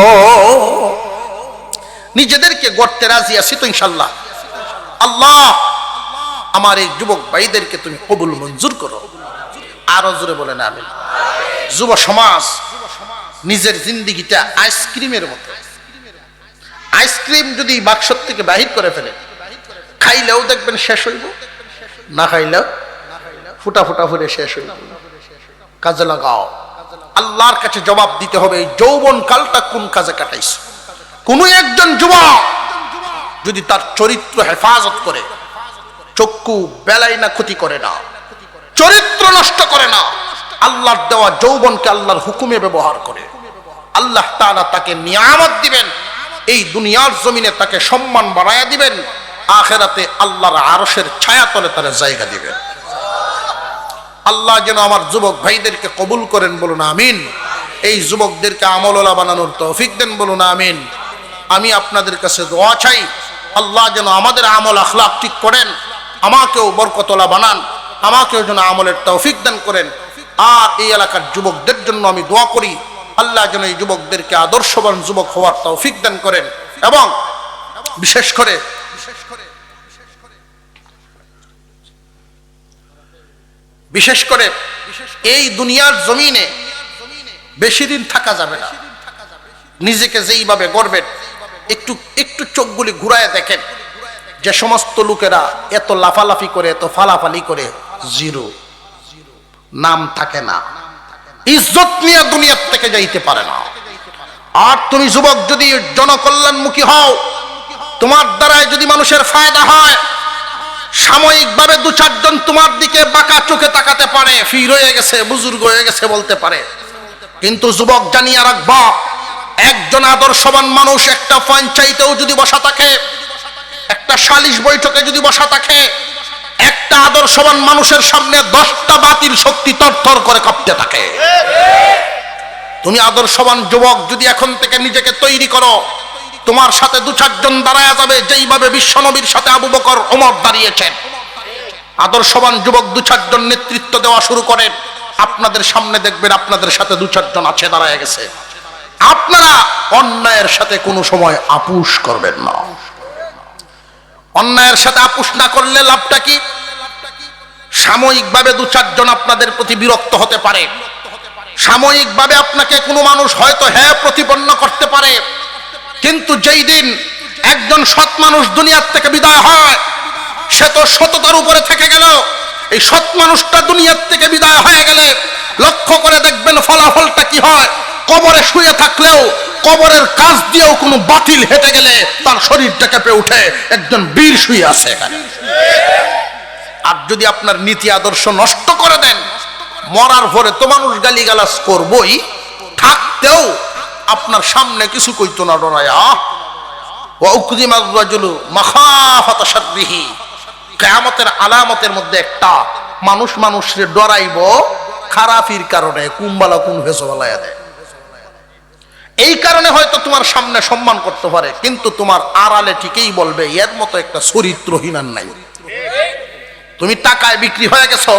নিজেদেরকে গড়তে রাজি আছি তো ইনশাল্লাহ। আল্লাহ আমার এই যুবক ভাইদেরকে তুমি কবুল মঞ্জুর করো। আরো জোরে বলেন আমিন। যুব সমাজ নিজের জিন্দেগিটা আইসক্রিমের মতো। আইসক্রিম যদি বাক্স থেকে বাহির করে ফেলে, খাইলেও দেখবেন শেষ হইব, না খাইলেও ফুটা ফুটা ফুটে শেষ হইব। কাজে লাগাও, আল্লাহর কাছে জবাব দিতে হবে। এই যৌবন কালটা কোন কাজে কাটাইছে? কোন একজন যুবক যদি তার চরিত্র হেফাজত করে, চক্ষু বেলায় না ক্ষতি করে না, চরিত্র নষ্ট করে না, আল্লাহর দেওয়া যৌবনকে আল্লাহর হুকুমে ব্যবহার করে, আল্লাহ তাআলা তাকে নিয়ামত দিবেন। এই দুনিয়ার জমিনে তাকে সম্মান বাড়ায়া দিবেন, আখিরাতে আল্লাহর আরশের ছায়াতলে তার জায়গা দিবেন। আল্লাহ যেন আমার যুবক ভাইদেরকে কবুল করেন, বলুন আমিন। এই যুবকদেরকে আমলওয়ালা বানানোর তৌফিক দেন, বলুন আমিন। আমি আপনাদের কাছে দোয়া চাই, আল্লাহ যেন আমাদের আমল আখলাক ঠিক করেন, আমাকেও বরকতওয়ালা বানান, আমাকেও যেন আমলের তৌফিক দান করেন। আর এই এলাকার যুবকদের জন্য আমি দোয়া করি, আল্লাহ যেন এই যুবকদেরকে আদর্শবান যুবক হওয়ার তৌফিক দান করেন। এবং বিশেষ করে এই দুনিয়ার জমিনে বেশি দিন থাকা যাবে না। নিজেকে যেইভাবে গড়বেন, একটু একটু চোখগুলি ঘুরায় দেখেন, যে সমস্ত লোকেরা এত লাফালাফি করে, এত ফালাফালি করে, জিরো, নাম থাকে না, ইজ্জত নিয়ে দুনিয়ার থেকে যাইতে পারে না। আর তুমি যুবক যদি জনকল্যাণমুখী হও, তোমার দ্বারাই যদি মানুষের ফায়দা হয়, সাময়িকভাবে দু চারজন তোমার দিকে বাঁকা চোখে তাকাতে পারে, ফির হয়ে গেছে, বুজুর্গ হয়ে গেছে বলতে পারে, কিন্তু যুবক জানিয়ে রাখবা, একজন আদর্শবান মানুষ একটা পঞ্চায়েতেও যদি বসা থাকে, একটা সালিশ বৈঠকে যদি বসা থাকে, একটা আদর্শবান মানুষের সামনে 10টা বাতিল শক্তি তরতর করে কাঁপতে থাকে। তুমি আদর্শবান যুবক যদি এখন থেকে নিজেকে তৈরি করো, তোমার সাথে দু চারজন দাঁড়ায় যাবে, যেইভাবে বিশ্বনবীর সাথে আবু বকর ওমর দাঁড়িয়েছেন। আদর্শবান যুবক দু চারজন নেতৃত্ব দেওয়া শুরু করেন, আপনাদের সামনে দেখবেন আপনাদের সাথে দু চারজন আছে, দাঁড়ায় গেছে। আপনারা অন্যায়ের সাথে কোনো সময় আপোষ করবেন না। অন্যায়ের সাথে আপোষ না করলে লাভটা কি? সাময়িকভাবে দু চারজন আপনাদের প্রতি বিরক্ত হতে পারে, সাময়িকভাবে আপনাকে কোনো মানুষ হয়তো হ্যাঁ প্রতিপন্ন করতে পারে, কিন্তু যেই দিন একজন সৎ মানুষ দুনিয়ার থেকে বিদায় হয়, সে তো সততার উপরে থেকে গেল। এই সৎ মানুষটা দুনিয়ার থেকে বিদায় হয়ে গেলে লক্ষ্য করে দেখবেন ফলাফলটা কি হয়। কবরে শুয়ে থাকলেও, কবরের কাছ দিয়েও কোনো বাতিল হেঁটে গেলে তার শরীরটা কেঁপে উঠে, একজন বীর শুয়ে আছে এখানে। আর যদি আপনার নীতি আদর্শ নষ্ট করে দেন, মরার পরে তো মানুষ গালিগালাজ করবই, থাকতেও আপনার সামনে কিছু কইতো না, ডরায়া ওয়া উকদিমার রাজুলু মাখাফাতা শাররিহি। কিয়ামতের আলামতের মধ্যে একটা, মানুষ মানুষরে ডরাইব খারাপির কারণে, কুম্বালা কোন ভেসবালায়া দেয়। এই কারণে হয়তো তোমার সামনে সম্মান করতে পারে, কিন্তু তোমার আড়ালে ঠিকই বলবে এর মতো একটা চরিত্রহীন আর নাই। তুমি টাকায় বিক্রি হয়ে গেছো,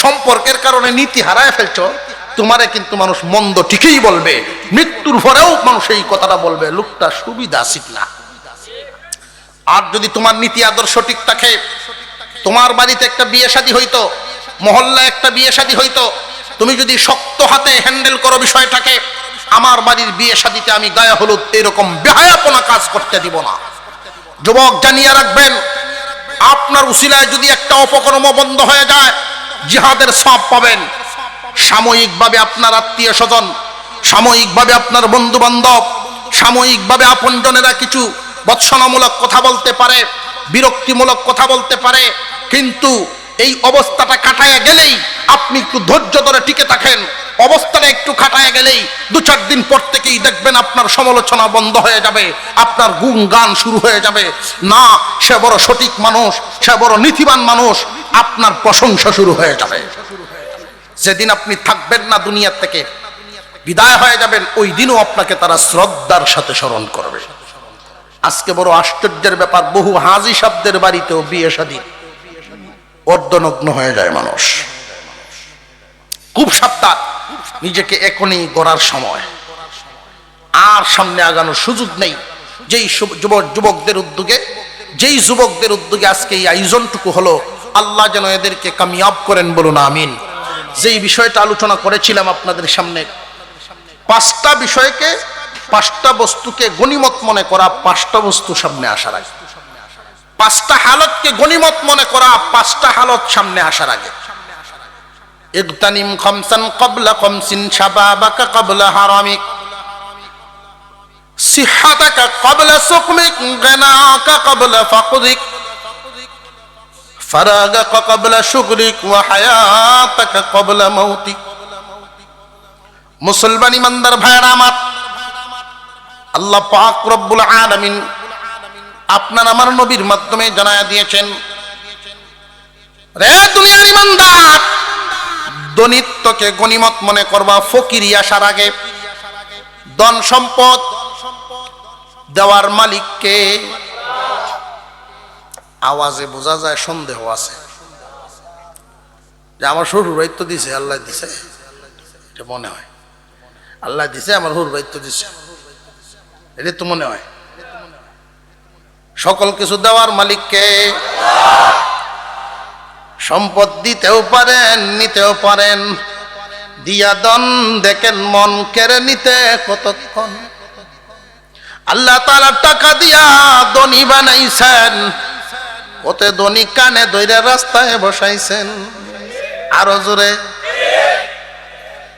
সম্পর্কের কারণে নীতি হারায় ফেলছো, তোমারে কিন্তু মানুষ মন্দ ঠিকই বলবে, মৃত্যুর পরেও মানুষ এই কথাটা বলবে, লোকটা সুবিধাসিক না। আর যদি তোমার নীতি আদর্শ ঠিক থাকে, তোমার বাড়িতে একটা বিয়ে শাদী হইতো, মহল্লায় একটা বিয়ে শাদী হইতো, তুমি যদি শক্ত হাতে হ্যান্ডেল করো বিষয়টাকে, আমার বাড়ির বিয়ে শাদীতে আমি গায়ে হলুদ এরকম বেহায়াপনা কাজ করতে দিব না। যুবক জানিয়ে রাখবেন, আপনার উসিলায় যদি একটা অপকর্ম বন্ধ হয়ে যায়, জিহাদের সওয়াব পাবেন। সাময়িকভাবে আপনার আত্মীয় স্বজন, সাময়িকভাবে আপনার বন্ধু বান্ধব, সাময়িকভাবে আপনজনেরা কিছু বৎসনামূলক কথা বলতে পারে, বিরক্তিমূলক কথা বলতে পারে, কিন্তু এই অবস্থাটা কাটায়া গেলেই আপনি একটু ধৈর্য ধরে টিকে থাকেন, অবস্থাটা একটু কাটায়া গেলেই দু চার দিন পর থেকেই দেখবেন আপনার সমালোচনা বন্ধ হয়ে যাবে, আপনার গুণগান শুরু হয়ে যাবে। না, সে বড় সঠিক মানুষ, সে বড় নীতিবান মানুষ, আপনার প্রশংসা শুরু হয়ে যাবে। যেদিন আপনি থাকবেন না, দুনিয়ার থেকে বিদায় হয়ে যাবেন, ওই দিনও আপনাকে তারা শ্রদ্ধার সাথে স্মরণ করবে। আজকে বড় আশ্চর্যের ব্যাপার, বহু হাজি সাহেবদের বাড়িতেও বিয়ে শাদী অর্ধনগ্ন হয়ে যায় মানুষ। খুব সাবধান, নিজেকে এখনই গড়ার সময়, আর সামনে আগানোর সুযোগ নেই। যেই যুবকদের উদ্যোগে আজকে এই আয়োজনটুকু হলো, আল্লাহ যেন এদেরকে কামিয়াব করেন, বলুন আমিন। যেই বিষয়টা আলোচনা করেছিলাম আপনাদের সামনে, 5টা বিষয়কে, 5টা বস্তুকে গনিমত মনে করা, 5টা বস্তু সামনে আসার আগে, 5টা হালতকে গনিমত মনে করা, 5টা হালত সামনে আসার আগে। ইগতানিম খামসান ক্বাবলা খামসিন, শাবাবাকা ক্বাবলা হারামিক, সিহহাতাকা ক্বাবলা সুকমিক, গিনাকা ক্বাবলা ফাকরিক, ফারাগাকা ক্বাবলা শুগরিক, ওয়া হায়াতাকা ক্বাবলা মাউতিক। মুসলমান ইমানদার ভাইরা আমার, আল্লাহ পাক রব্বুল আলামিন আপনার আমার নবীর মাধ্যমে জানায়া দিয়েছেন, রে দুনিয়ার ইমানদার, দনিত্বকে গনিমত মনে করবা, ফকিরি আসার আগে। ধন সম্পদ দেওয়ার মালিককে, আওয়াজে বোঝা যায় সন্দেহ আছে, যে আমার শ্বশুর ভাই তো দিছে, আল্লাহ দিছে, এটা মনে হয় আল্লাহ দিছে, আমার শ্বশুর ভাই তো দিছে, এটা তো মনে হয়। সকল কিছু দেওয়ার মালিককে। সম্পদ দিতেও পারেন, নিতেও পারেন, দিয়া দন দেখেন মন কেড়ে নিতে কতক্ষণ। আল্লাহ তাআলা টাকা দিয়া ধনী বানাইছেন, ওতে ধনী কানে ধইরা রাস্তায় বসাইছেন। আরো জোরে।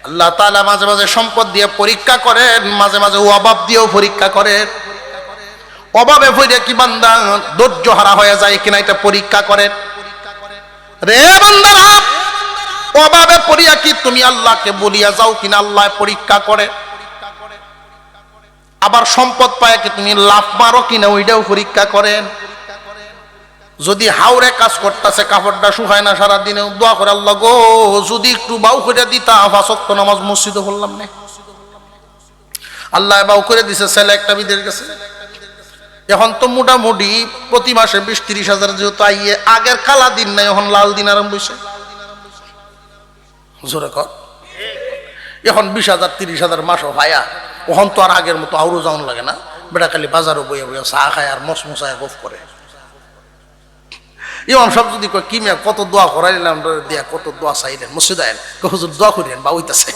আল্লাহ তাআলা মাঝে মাঝে সম্পদ দিয়ে পরীক্ষা করেন, মাঝে মাঝে অভাব দিয়েও পরীক্ষা করেন। অভাবে পড়ে কি বান্দা ধৈর্য হারা হয়ে যায় কিনা এটা পরীক্ষা করেন। রে বান্দারা, অভাবে পড়িয়া কি তুমি আল্লাহকে বলিয়া যাও কিনা আল্লাহ পরীক্ষা করে। আবার সম্পদ পায় কি তুমি লাভ মারো কিনা ওইটাও পরীক্ষা করেন। যদি হাওরে কাজ করতেছে, কাপড়টা শুকায় না সারাদিনে, দোয়া করে আল্লাহ গো যদি একটু বাউ করে দিতা, 5 ওয়াক্ত নামাজ মসজিদে পড়লাম না। আল্লাহ বাউ করে দিছে, ছেলে একটা বিদের গেছে। এখন তো মোটামুটি প্রতি মাসে 20-30 হাজার যেহেতু আইয়ে, আগের কালা দিন নাই, এখন লাল দিন আরম্ভ হয়েছে। জোরে কর। এখন 20,000 30,000 মাসও ভাইয়া, ওখান তো আর আগের মতো আউরো যাওয়ান লাগে না। বেটা খালি বাজারও বইয়া বইয়া চা খায় আর মসমসায় গফ করে। ইমাম সব যদি কয় কি মেয়ে কত দোয়া করাইলাম দিয়া, কত দোয়া চাইলেন মসজিদ আইন, হুজুর দোয়া করিলেন বা হইতাছে,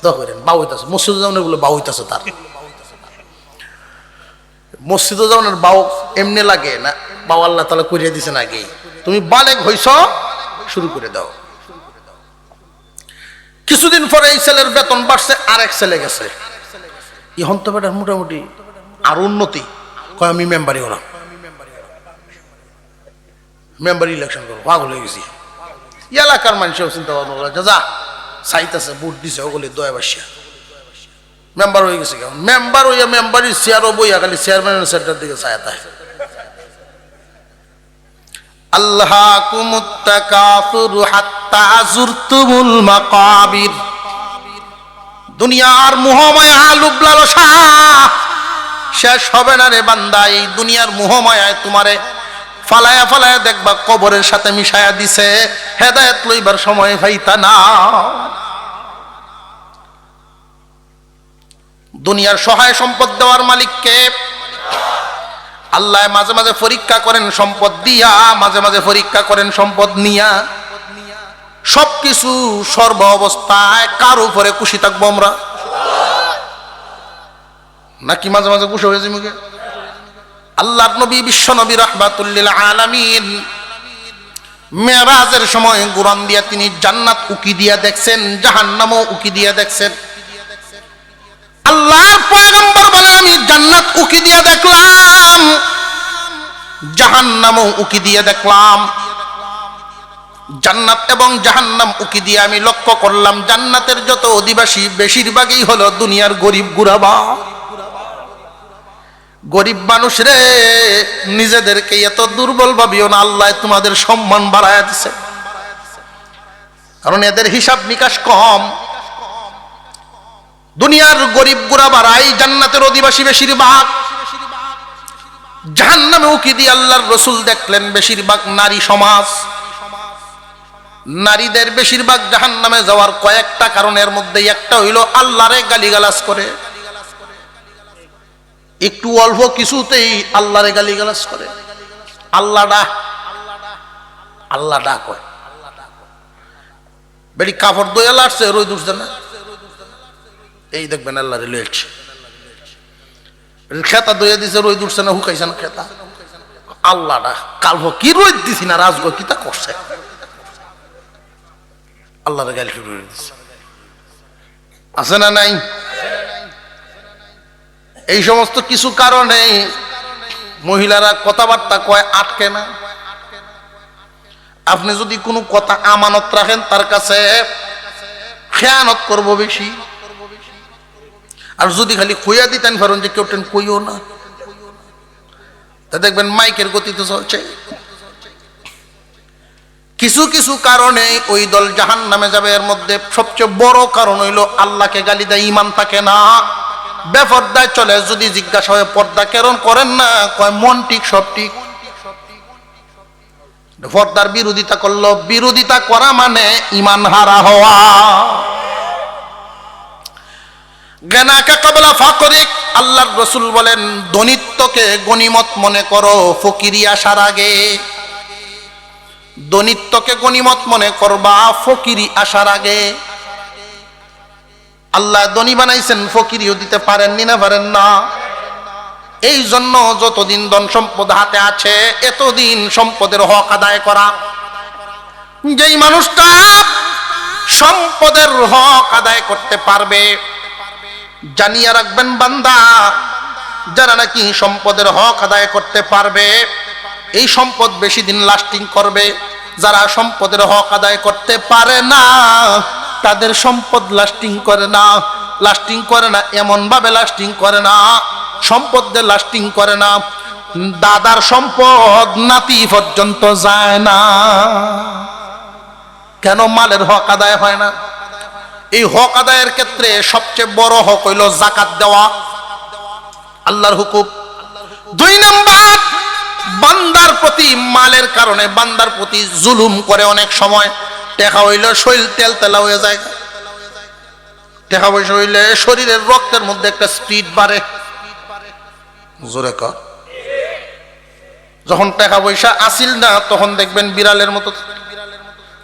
দোয়া করেন বা হইতাছে। মসজিদে যাওয়ার গুলো বা হইতাছে, তার মসজিদে যাওয়ার বাউ এমনি লাগে না, বাউ আল্লাহ তাআলা করিয়ে দিছেন আগে। তুমি বালেগ হইছ, শুরু করে দাও। কিছুদিন পরে এই ছেলের বেতন বাড়ছে, আরেক ছেলে গেছে। এখন তো বেটার মোটামুটি আর উন্নতি। কয় আমি মেম্বারি হলাম, মেম্বার ইলেকশন করবো, পাগল হয়ে গেছি। এলাকার মানুষও চিন্তা ভাবনা করে যা চাইতেছে, ভোট দিছে ওগুলি দয়া বাসিয়া মেম্বার হয়ে গেছে। মেম্বার হইয়া মেম্বারি চেয়ারও বইয়া খালি চেয়ারম্যানের সেন্টার দিকে চায়। তাই আল্লাহকুমুত তাকাসুরু হাত্তা যুরতুমুল মাকাবির। দুনিয়ার মোহমায়া লোভ লালসা শেষ হবে না রে বান্দা। এই দুনিয়ার মোহমায়ায় তোমারে ফালায়া ফালায়া দেখবা কবরের সাথে মিশায়া দিছে, হেদায়েত লইবার সময় পাইতা না। দুনিয়ার সহায় সম্পদ দেওয়ার মালিককে আল্লাহ মাঝে মাঝে পরীক্ষা করেন সম্পদ দিয়া, মাঝে মাঝে পরীক্ষা করেন সম্পদ নিয়া। সবকিছু সর্ব অবস্থায় কার উপরে খুশি থাকবো আমরা নাকি মাঝে মাঝে খুশি হয়েছি মুখে? আল্লাহর নবী বিশ্ব নবী রাহমাতুল লিল আলামিন মেরাজের সময় কুরআন দিয়া তিনি জান্নাত উকি দিয়া দেখছেন, জাহান্নামও উকি দিয়া দেখছেন। আল্লাহর পয়গম্বর বলে আমি জান্নাত উকি দিয়া দেখলাম, জাহান্নামও উকি দিয়া দেখলাম। জান্নাত এবং জাহান্নাম উকি দিয়ে আমি লক্ষ্য করলাম জান্নাতের যত অধিবাসী বেশিরভাগই হলো দুনিয়ার গরিব গুরাবা। গরিব মানুষ রে, নিজেদেরকে এত দুর্বল ভাবিও না, আল্লাহ তোমাদের সম্মান বাড়ায়া দিছে, কারণ এদের হিসাব নিকাশ কম। দুনিয়ার গরিব গুরাবারাই জান্নাতের অধিবাসী বেশিরভাগ। জাহান্নামে উকি দিয়ে আল্লাহর রাসূল দেখলেন বেশিরভাগ নারী সমাজ। নারীদের বেশিরভাগ জাহান্নামে যাওয়ার কয়েকটা কারণের মধ্যে একটা হইল আল্লাহরে গালিগালাজ করে। একটু অল্প কিছুতেই আল্লাহরে গালিগালাজ করে, আল্লাহটা কয়। বেড়ি কাপড় দইয়া লাগছে, রোদ উঠছে না, এই দেখবেন আল্লাহরে লইছে। খেতা দইয়া দিছে, রোদ উঠছে না, হুকাইছে না খেতা। আল্লাহটা কালভ কি রোদ দিছি না, রাজগ কি তা করছে, আল্লাহরে গালি শুরু করে দিচ্ছে। আছে না নাই? এই সমস্ত কিছু কারণে মহিলারা কথাবার্তা কয় আটকে না। আপনি যদি কোনো কথা আমানত রাখেন, তার কাছে খেয়ানত করবো বেশি। আর যদি খালি খুইয়া দিতেন ফেরন যে কেউ টেন কইও না, তা দেখবেন মাইকের গতিতে চলছে। কিছু কিছু কারণে ওই দল জাহান্নামে যাবে। এর মধ্যে সবচেয়ে বড় কারণ হইল আল্লাহকে গালি দেয়, ঈমান থাকে না, বেপরদায় চলে। যদি জিজ্ঞাসা হয় পর্দা কেন করেন না, কয় মন ঠিক সব ঠিক। পর্দার বিরোধিতা করলো, বিরোধিতা করা মানে ঈমান হারা হওয়া। গানাকা কবলা ফাকরিক, আল্লাহর রাসূল বলেন দনিত্বকে গনিমত মনে করো ফকিরি আসার আগে। দনিত্বকে গনিমত মনে করবা ফকিরি আসার আগে। আল্লাহ ধনী বানাইছেন, ফকিরিও দিতে পারেননি না? পারেন না? এই জন্য যতদিন ধন সম্পদ হাতে আছে এতদিন সম্পদের হক আদায় করা। যেই মানুষটা সম্পদের হক আদায় করতে পারবে, জানিয়ে রাখবেন বান্দা, যারা নাকি সম্পদের হক আদায় করতে পারবে এই সম্পদ বেশি দিন লাস্টিং করবে। যারা সম্পদের হক আদায় করতে পারে না তাদের সম্পদ লাস্টিং করে না। লাস্টিং করে না এমন ভাবে লাস্টিং করে না, সম্পদ দিয়ে লাস্টিং করে না, দাদার সম্পদ নাতি পর্যন্ত যায় না। কেন? মালের হক আদায় হয় না। এই হক আদায়ের ক্ষেত্রে সবচেয়ে বড় হক হইল যাকাত দেওয়া, আল্লাহর হুকুম। 2 নাম্বার, বান্দার প্রতি মালের কারণে বান্দার প্রতি জুলুম করে অনেক সময়। টাকা হইলে শরীর তেল তেলা হয়ে যায়, টাকা পয়সা হইলে শরীরের রক্তের মধ্যে একটা স্পিড বাড়ে। জোরে কর। যখন টাকা পয়সা আসিল না তখন দেখবেন বিড়ালের মতো,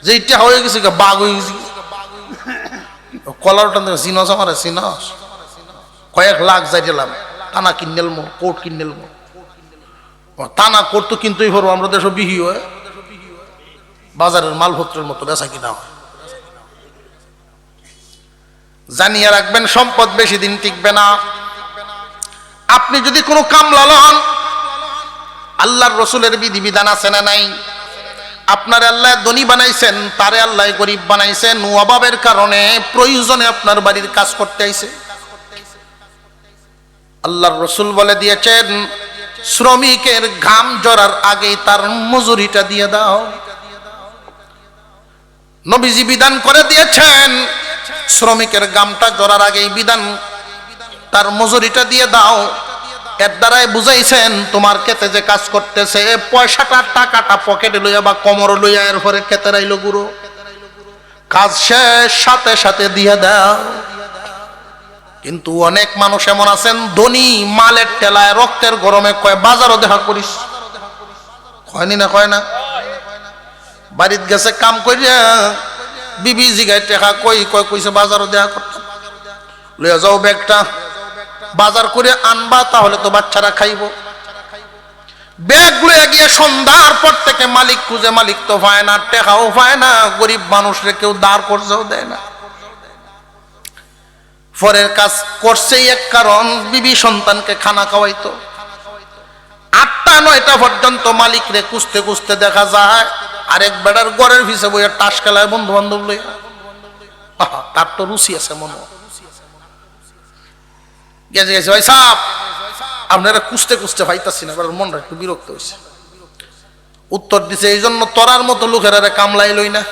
যেই টাকা হয়ে গেছে বাঘ হয়ে গেছে। কলার টান চিনস, আমার চিনস, কয়েক লাখ যাইলাম টানা কিনেলমো, কোট কিনেলমো। টানা কোট তো কিনতেই পারবো, আমরা দেশ বিহি হয়, বাজারের মালপত্রের মতো বেচা কিনা হয়। জানিয়ে রাখবেন সম্পদ বেশি দিন টিকবে না। আপনি যদি কোনো কামলা লন, আল্লাহর রসুলের বিধিবিধান আছে না নাই? আপনার আল্লাহ ধনী বানাইছেন, তারে আল্লাহ গরিব বানাইছেন। অভাবের কারণে প্রয়োজনে আপনার বাড়ির কাজ করতে আইছে। আল্লাহর রসুল বলে দিয়েছেন, শ্রমিকের ঘাম ঝরার আগেই তার মজুরিটা দিয়ে দাও। নবীজি বিধান করে দিয়েছেন, শ্রমিকের ঘামটা ঝরার আগেই বিধান, তার মজুরিটা দিয়ে দাও। এর দ্বারাই বুঝাইছেন তোমার ক্ষেতে যে কাজ করতেছে পয়সাটা টাকাটা পকেটে লইয়া বা কোমরে লইয়া এরপরে ক্ষেতের আইলো গুরু, কাজ শেষ সাথে সাথে দিয়ে দাও। কিন্তু অনেক মানুষ এমন আছেন, ধনী মালের টেলায় রক্তের গরমে কয় বাজারও দেখা করিস, কয়নি না কয় না। বাড়িত গেছে কাম করিয়া বিবি জিগায় টেকা কই কয় কইছে বাজারও দেখা করতাম, লইয়া যাও ব্যাগটা, বাজার করে আনবা তাহলে তো বাচ্চারা খাইব। ব্যাগ লইয়া গিয়ে সন্ধ্যার পর থেকে মালিক খুঁজে, মালিক তো পায় না, টেকাও পায় না, গরিব মানুষরে কেউ দাঁড় করছেও দেয় না। পরের কাজ করছেই এক কারণ, বিবি সন্তানকে খানা খাওয়াইতো। 8টা 9টা পর্যন্ত মালিক রে খুঁজতে খুঁজতে দেখা যায় আরেক বেড়ার ঘরের ভিসে বইয়া টাস খেলায় বন্ধু বান্ধব লইয়া। তার তো রুচি আছে মনে গেছে গেছে। ভাই সাহেব আপনারা খুঁজতে খুঁজতে পাইতাছি না, মনটা একটু বিরক্ত হয়েছে। উত্তর দিছে, এই জন্য তোরার মতো লোকেরা কামলাই লই না।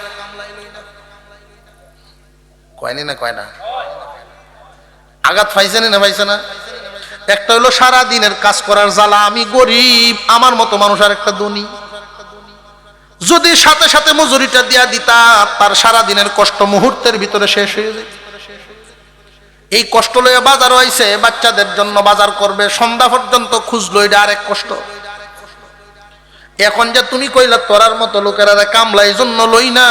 কয়নি না কয় না? আঘাত পাইছেনি না পাইছে না? একটা হলো সারা দিনের কাজ করার জ্বালা, আমি গরিব, আমার মতো মানুষ আর একটা ধনী। যদি সাথে সাথে মজুরিটা দিয়া দিতা, তার সারা দিনের কষ্ট মুহূর্তের ভিতরে শেষ হয়ে যেত। এই কষ্ট লইয়া বাজার হইছে, বাচ্চাদের জন্য বাজার করবে, সন্ধ্যা পর্যন্ত খুঁজলো, এটা আরেক কষ্ট। এখন যে তুমি কইলা তোরার মতো লোকেরা কামলা এই জন্য লই না,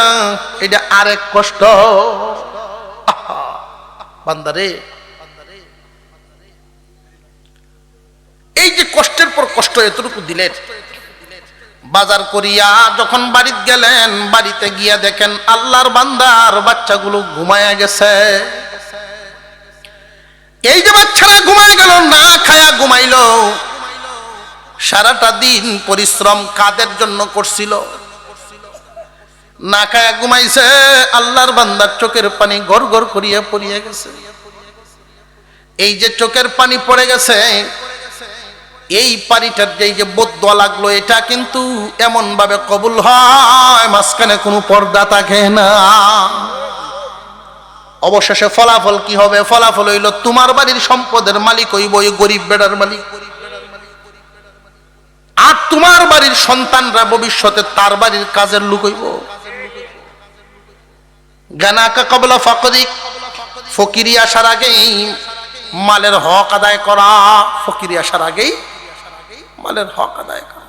এটা আরেক কষ্ট। বান্দারে, এই যে কষ্টের পর কষ্ট এতটুকু দিলেন, বাজার করিয়া যখন বাড়িতে গেলেন, বাড়িতে গিয়া দেখেন আল্লাহর বান্দার বাচ্চাগুলো ঘুমায়া গেছে। এই যে বাচ্চারা ঘুমাই গেল, না খায়া ঘুমাইল, সারাটা দিন পরিশ্রম কাদের জন্য করছিল? না খায়া ঘুমাইছে, আল্লাহর বান্দার চোখের পানি গড় গড় করিয়া পড়িয়া গেছে। এই যে চোখের পানি পড়ে গেছে, এই পানিটার যে বদদোয়া লাগলো, এটা কিন্তু এমন ভাবে কবুল হয় মাঝখানে কোনো পর্দা থাকে না। অবশেষে ফলাফল কি হবে? ফলাফল হইল তোমার বাড়ির সম্পদের মালিক হইব ওই গরিব বেড়ার মালিক, আর তোমার বাড়ির সন্তানরা ভবিষ্যতে তার বাড়ির কাজের লোক হইব। গানাকা কবলা ফকরিক, ফকিরি আসার আগেই মালের হক আদায় করা, ফকিরি আসার আগেই মালের হক আদায় করা।